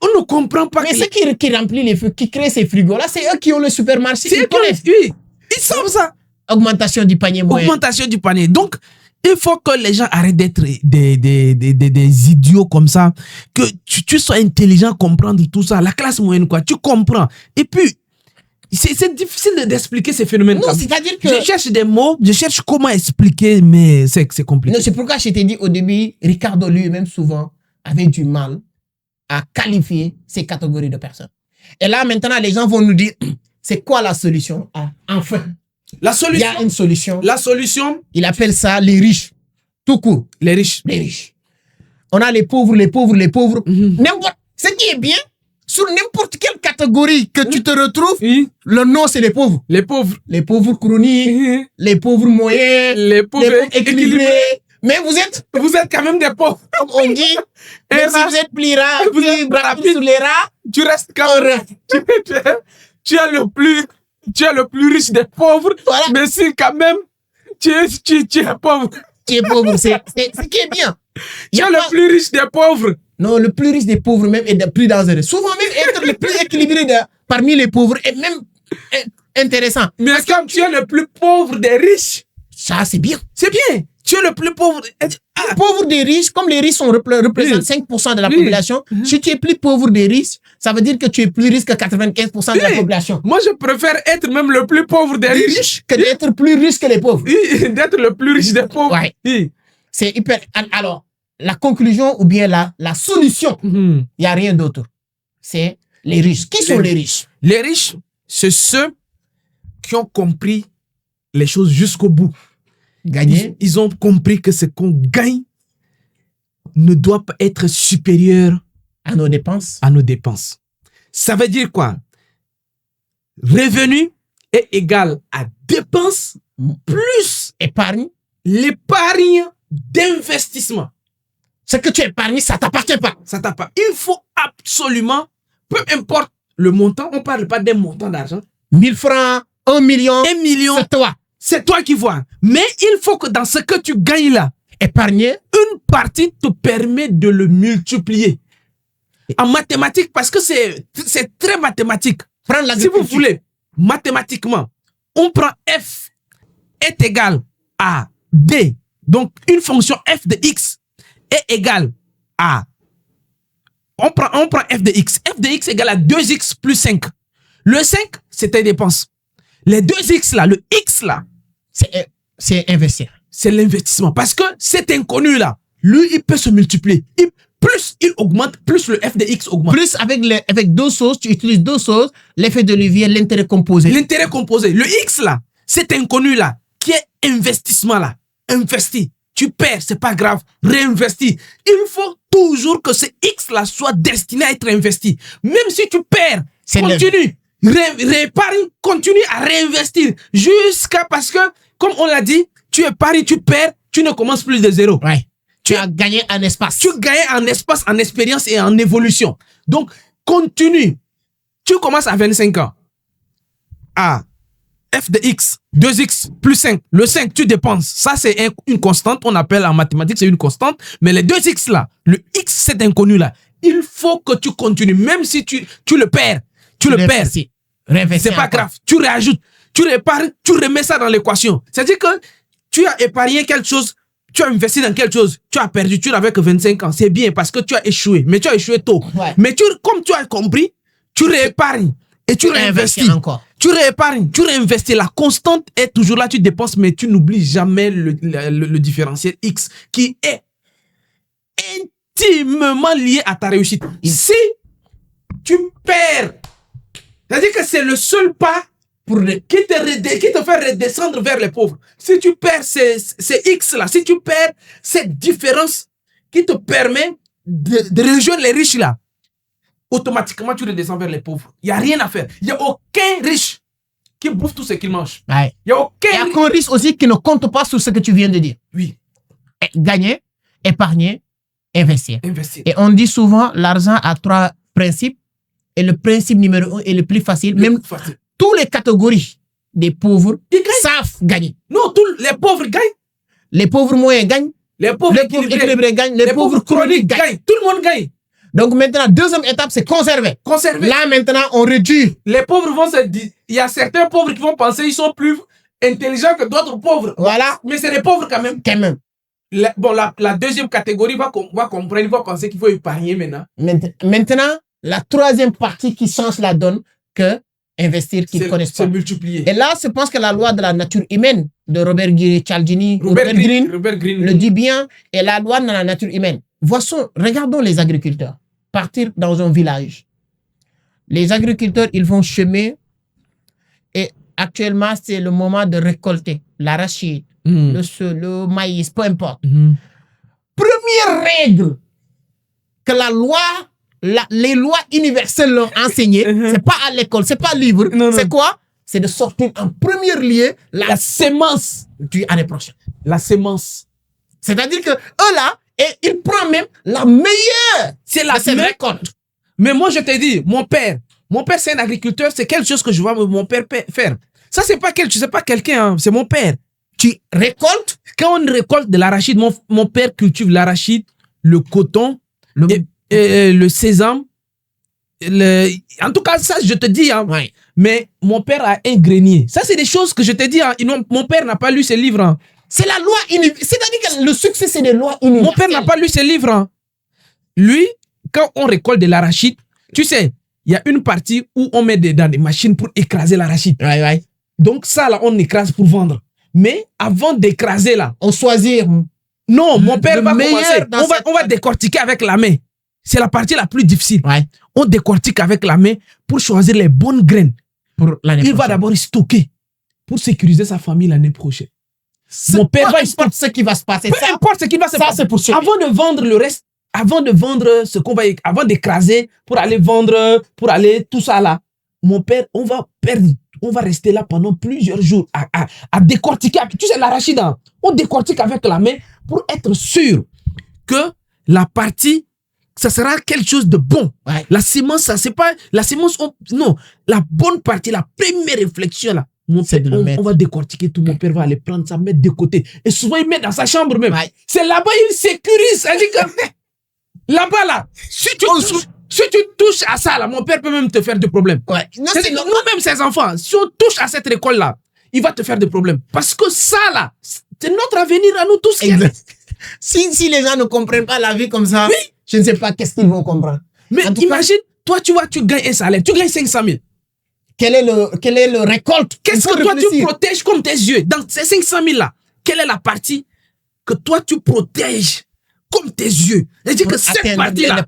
on ne comprend pas. Mais ceux qui remplit les frigos, qui créent ces frigos-là, c'est eux qui ont le supermarché. C'est eux qui connaissent. Oui. Ils savent ça. Augmentation du panier moyen. Augmentation du panier. Donc, il faut que les gens arrêtent d'être des idiots comme ça. Que tu sois intelligent, comprendre tout ça. La classe moyenne, quoi. Tu comprends. Et puis, c'est difficile d'expliquer ces phénomènes. Non, c'est-à-dire que... Je cherche des mots, je cherche comment expliquer, mais c'est compliqué. Non, c'est pourquoi je t'ai dit au début, Ricardo lui-même souvent avait du mal à qualifier ces catégories de personnes. Et là, maintenant, les gens vont nous dire, c'est quoi la solution? Enfin. La solution. Il y a une solution. La solution. Il appelle ça les riches. Tout court. Les riches. Les riches. On a les pauvres, les pauvres, les pauvres. N'importe. Ce qui est bien, sur n'importe quelle catégorie que tu te retrouves, le nom, c'est les pauvres. Les pauvres. Les pauvres chroniques, les pauvres moyens, les pauvres équilibrés, Mais vous êtes quand même des pauvres. Comme on dit, même si vous êtes plus rare, vous êtes plus rapide sur les rats, tu restes quand même. Tu es le plus riche des pauvres. Voilà. Mais si quand même, tu es pauvre. Tu es pauvre, c'est ce qui est bien. Tu es le plus riche des pauvres. Non, le plus riche des pauvres même est le plus dangereux. Souvent même être le plus équilibré parmi les pauvres est même intéressant. Mais comme tu es le plus pauvre des riches, ça c'est bien. C'est bien. Tu es le plus pauvre. Le pauvre des riches, comme les riches représentent 5% de la population, si tu es plus pauvre des riches, ça veut dire que tu es plus riche que 95% de la population. Moi, je préfère être même le plus pauvre des riches que d'être plus riche que les pauvres. Oui, d'être le plus riche des pauvres. Ouais. Oui. C'est hyper. Alors, la conclusion ou bien la solution, il n'y a rien d'autre. C'est les riches. Qui sont les riches? Les riches, c'est ceux qui ont compris les choses jusqu'au bout. Gagner. Ils ont compris que ce qu'on gagne ne doit pas être supérieur à nos dépenses. Ça veut dire quoi? Revenu est égal à dépenses plus épargne. L'épargne d'investissement. Ce que tu épargnes, ça t'appartient pas. Ça t'appartient. Il faut absolument, peu importe le montant, on parle pas d'un montant d'argent. 1000 francs, 1 million. 1 million. C'est toi. C'est toi qui vois. Mais il faut que dans ce que tu gagnes là, épargner, une partie te permet de le multiplier. En mathématiques, parce que c'est très mathématique. Si vous voulez, mathématiquement, on prend f est égal à d. Donc, une fonction f de x est égale à... On prend f de x. F de x est égal à 2x plus 5. Le 5, c'est tes dépenses. Les 2x là, le x là, c'est investir. C'est l'investissement. Parce que cet inconnu là, lui, il peut se multiplier. Plus il augmente, plus le f de x augmente. Plus avec deux choses, tu utilises deux choses, l'effet de levier, l'intérêt composé. L'intérêt composé. Le x là, cet inconnu là, qui est investissement là, investi. Tu perds, c'est pas grave, réinvestis. Il faut toujours que ce x là soit destiné à être investi. Même si tu perds, continue. Réépargne, continue à réinvestir. Jusqu'à parce que, comme on l'a dit, tu épargnes, tu perds, tu ne commences plus de zéro. Ouais. Tu as gagné en espace. Tu gagnes en espace, en expérience et en évolution. Donc, continue. Tu commences à 25 ans. À f de x, 2x plus 5. Le 5, tu dépenses. Ça, c'est une constante. On appelle en mathématiques, c'est une constante. Mais les 2x là, le x, cet inconnu là, il faut que tu continues. Même si tu le perds. Tu le perds. C'est pas grave. Tu réajoutes. Tu répares. Tu remets ça dans l'équation. C'est-à-dire que tu as épargné quelque chose. Tu as investi dans quelque chose, tu as perdu, tu n'avais que 25 ans. C'est bien parce que tu as échoué, mais tu as échoué tôt. Ouais. Mais comme tu as compris, tu réépargnes et tu réinvestis. Tu réépargnes, tu réinvestis. La constante est toujours là, tu dépenses, mais tu n'oublies jamais le différentiel X qui est intimement lié à ta réussite. Si tu perds, c'est-à-dire que c'est le seul pas qui te fait redescendre vers les pauvres. Si tu perds ces X-là, si tu perds cette différence qui te permet de rejoindre les riches là, automatiquement tu redescends vers les pauvres. Il n'y a rien à faire. Il n'y a aucun riche qui bouffe tout ce qu'il mange. Ouais. Il n'y a aucun riche aussi qui ne compte pas sur ce que tu viens de dire. Oui. Gagner, épargner, investir. Investir. Et on dit souvent l'argent a 3 principes et le principe numéro 1 est le plus facile. Toutes les catégories des pauvres savent gagner. Non, tous les pauvres gagnent. Les pauvres moyens gagnent. Les pauvres équilibrés gagnent. Les pauvres chroniques gagnent. Tout le monde gagne. Donc maintenant, deuxième étape, c'est conserver. Là maintenant, on réduit. Les pauvres vont se dire, il y a certains pauvres qui vont penser qu'ils sont plus intelligents que d'autres pauvres. Voilà. Mais c'est des pauvres quand même. La deuxième catégorie va comprendre, il va penser qu'il faut épargner maintenant. Maintenant, la troisième partie qui change la donne que investir qu'ils ne connaissent pas. Multiplier. Et là, je pense que la loi de la nature humaine de Robert Greene le dit bien, et la loi de la nature humaine. Regardons les agriculteurs. Partir dans un village. Les agriculteurs, ils vont semer et actuellement, c'est le moment de récolter l'arachide, le maïs, peu importe. Première règle que les lois universelles l'ont enseigné, c'est pas à l'école, c'est pas livre, c'est quoi? C'est de sortir en premier lieu la semence du année prochaine. La semence. C'est-à-dire que eux là, et il prend même la meilleure. C'est la meilleure récolte. Mais moi, je te dis, mon père, c'est un agriculteur, c'est quelque chose que je vois mon père faire. Ça, c'est pas quelqu'un, hein, c'est mon père. Tu récoltes. Quand on récolte de l'arachide, mon père cultive l'arachide, le coton, le sésame. En tout cas, ça, je te dis. Hein, ouais. Mais mon père a un grenier. Ça, c'est des choses que je te dis. Hein, mon père n'a pas lu ces livres. Hein. C'est la loi universelle. C'est-à-dire que le succès, c'est des lois universelles. Mon père n'a pas lu ces livres. Hein. Lui, quand on récolte de l'arachide, tu sais, il y a une partie où on met dans des machines pour écraser l'arachide. Ouais, ouais. Donc ça, là, on écrase pour vendre. Mais avant d'écraser, là, on choisit. Non, mon père va commencer. On va décortiquer avec la main. C'est la partie la plus difficile. Ouais. On décortique avec la main pour choisir les bonnes graines. Pour l'année prochaine. Il va d'abord stocker pour sécuriser sa famille l'année prochaine. Mon père va stocker ce qui va se passer. Peu importe ce qui va se passer. C'est pour sûr. Avant de vendre le reste, avant de vendre ce qu'on va, avant d'écraser, pour aller vendre, pour aller tout ça là, mon père, on va perdre. On va rester là pendant plusieurs jours à décortiquer. Tu sais, l'arachide, hein, on décortique avec la main pour être sûr que la partie, ça sera quelque chose de bon. Ouais. La semence, ça, c'est pas... La semence, non. La bonne partie, la première réflexion, là, on va décortiquer tout. Mon père va aller prendre ça, mettre de côté. Et souvent, il met dans sa chambre même. Ouais. C'est là-bas, il sécurise. Là-bas, là, si tu touches à ça, là, mon père peut même te faire des problèmes. Ouais. Nous-mêmes, ses enfants, si on touche à cette école-là, il va te faire des problèmes. Parce que ça, là, c'est notre avenir à nous tous. Si les gens ne comprennent pas la vie comme ça, oui, je ne sais pas qu'est-ce qu'ils vont comprendre. Mais imagine, toi, tu vois, tu gagnes un salaire, tu gagnes 500 000. Quel est le récolte? Qu'est-ce que toi, tu protèges comme tes yeux? Dans ces 500 000-là, quelle est la partie que toi, tu protèges comme tes yeux? C'est-à-dire que cette partie-là,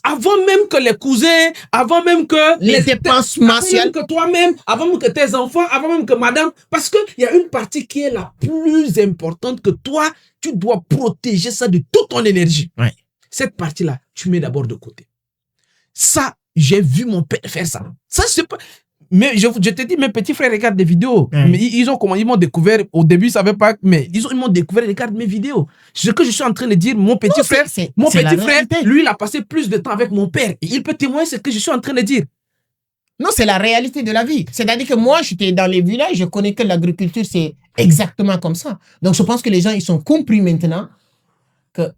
avant même que les cousins, avant même que les dépenses mensuelles, avant même que toi-même, avant même que tes enfants, avant même que madame, parce qu'il y a une partie qui est la plus importante que toi, tu dois protéger ça de toute ton énergie. Ouais. Cette partie-là, tu mets d'abord de côté. Ça, j'ai vu mon père faire ça. Ça, c'est pas... Mais je te dis, mes petits frères regardent des vidéos. Mais ils m'ont découvert, au début, ils ne savaient pas, mais ils m'ont découvert, ils regardent mes vidéos. Ce que je suis en train de dire, mon petit frère, lui, il a passé plus de temps avec mon père. Et il peut témoigner ce que je suis en train de dire. Non, c'est la réalité de la vie. C'est-à-dire que moi, j'étais dans les villages, je connais que l'agriculture, c'est exactement comme ça. Donc, je pense que les gens, ils sont compris maintenant qu'il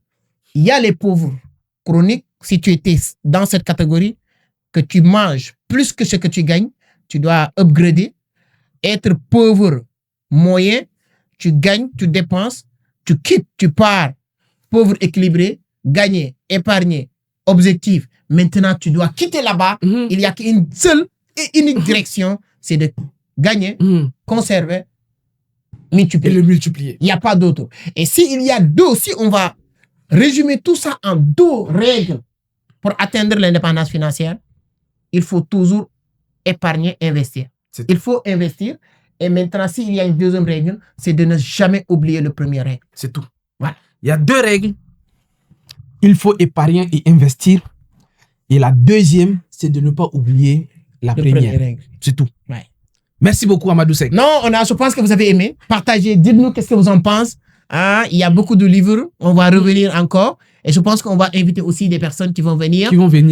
y a les pauvres chroniques. Si tu étais dans cette catégorie, que tu manges plus que ce que tu gagnes, tu dois upgrader, être pauvre, moyen, tu gagnes, tu dépenses, tu quittes, tu pars, pauvre équilibré, gagner, épargner, objectif. Maintenant, tu dois quitter là-bas. Il n'y a qu'une seule et unique direction, c'est de gagner, conserver, multiplier. Et le multiplier. Il n'y a pas d'autre. Et s'il y a si on va résumer tout ça en 2 règles pour atteindre l'indépendance financière, il faut toujours épargner, investir. Il faut investir. Et maintenant, s'il y a une deuxième règle, c'est de ne jamais oublier le premier règle. C'est tout. Voilà. Il y a 2 règles. Il faut épargner et investir. Et la deuxième, c'est de ne pas oublier la première règle. C'est tout. Ouais. Merci beaucoup, Amadou Seck. Non, je pense que vous avez aimé. Partagez, dites-nous qu'est-ce que vous en pensez. Il y a beaucoup de livres. On va revenir encore. Et je pense qu'on va inviter aussi des personnes qui vont venir.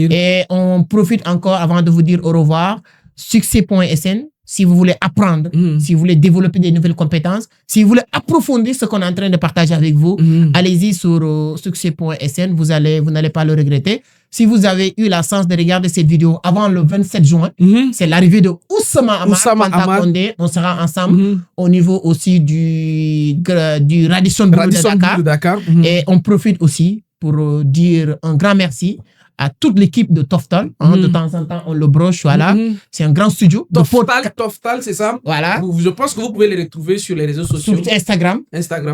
Et on profite encore avant de vous dire au revoir. Succès.sn, si vous voulez apprendre, si vous voulez développer des nouvelles compétences, si vous voulez approfondir ce qu'on est en train de partager avec vous, allez-y sur succès.sn, vous n'allez pas le regretter. Si vous avez eu la chance de regarder cette vidéo avant le 27 juin, c'est l'arrivée de Oussama Amad. On sera ensemble au niveau aussi du Radisson Blu de Dakar. Et on profite aussi pour dire un grand merci à toute l'équipe de Toftal. De temps en temps, on le broche, voilà. C'est un grand studio. Toftal, c'est ça. Voilà. Je pense que vous pouvez les retrouver sur les réseaux sociaux. Sur Instagram.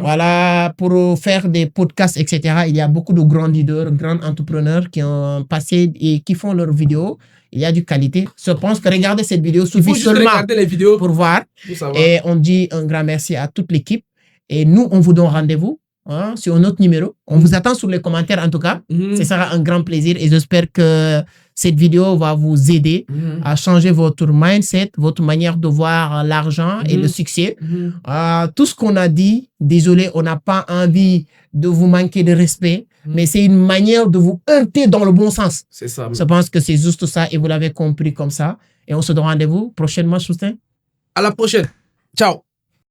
Voilà, pour faire des podcasts, etc. Il y a beaucoup de grands leaders, grands entrepreneurs qui ont passé et qui font leurs vidéos. Il y a du qualité. Je pense que regardez cette vidéo, suffit seulement les vidéos pour voir. Et on dit un grand merci à toute l'équipe. Et nous, on vous donne rendez-vous sur un autre numéro. On vous attend sur les commentaires en tout cas. Ce sera un grand plaisir et j'espère que cette vidéo va vous aider à changer votre mindset, votre manière de voir l'argent et le succès. Tout ce qu'on a dit, désolé, on n'a pas envie de vous manquer de respect, mais c'est une manière de vous heurter dans le bon sens. C'est ça. Je pense que c'est juste ça et vous l'avez compris comme ça. Et on se donne rendez-vous prochainement, Soustin. À la prochaine. Ciao.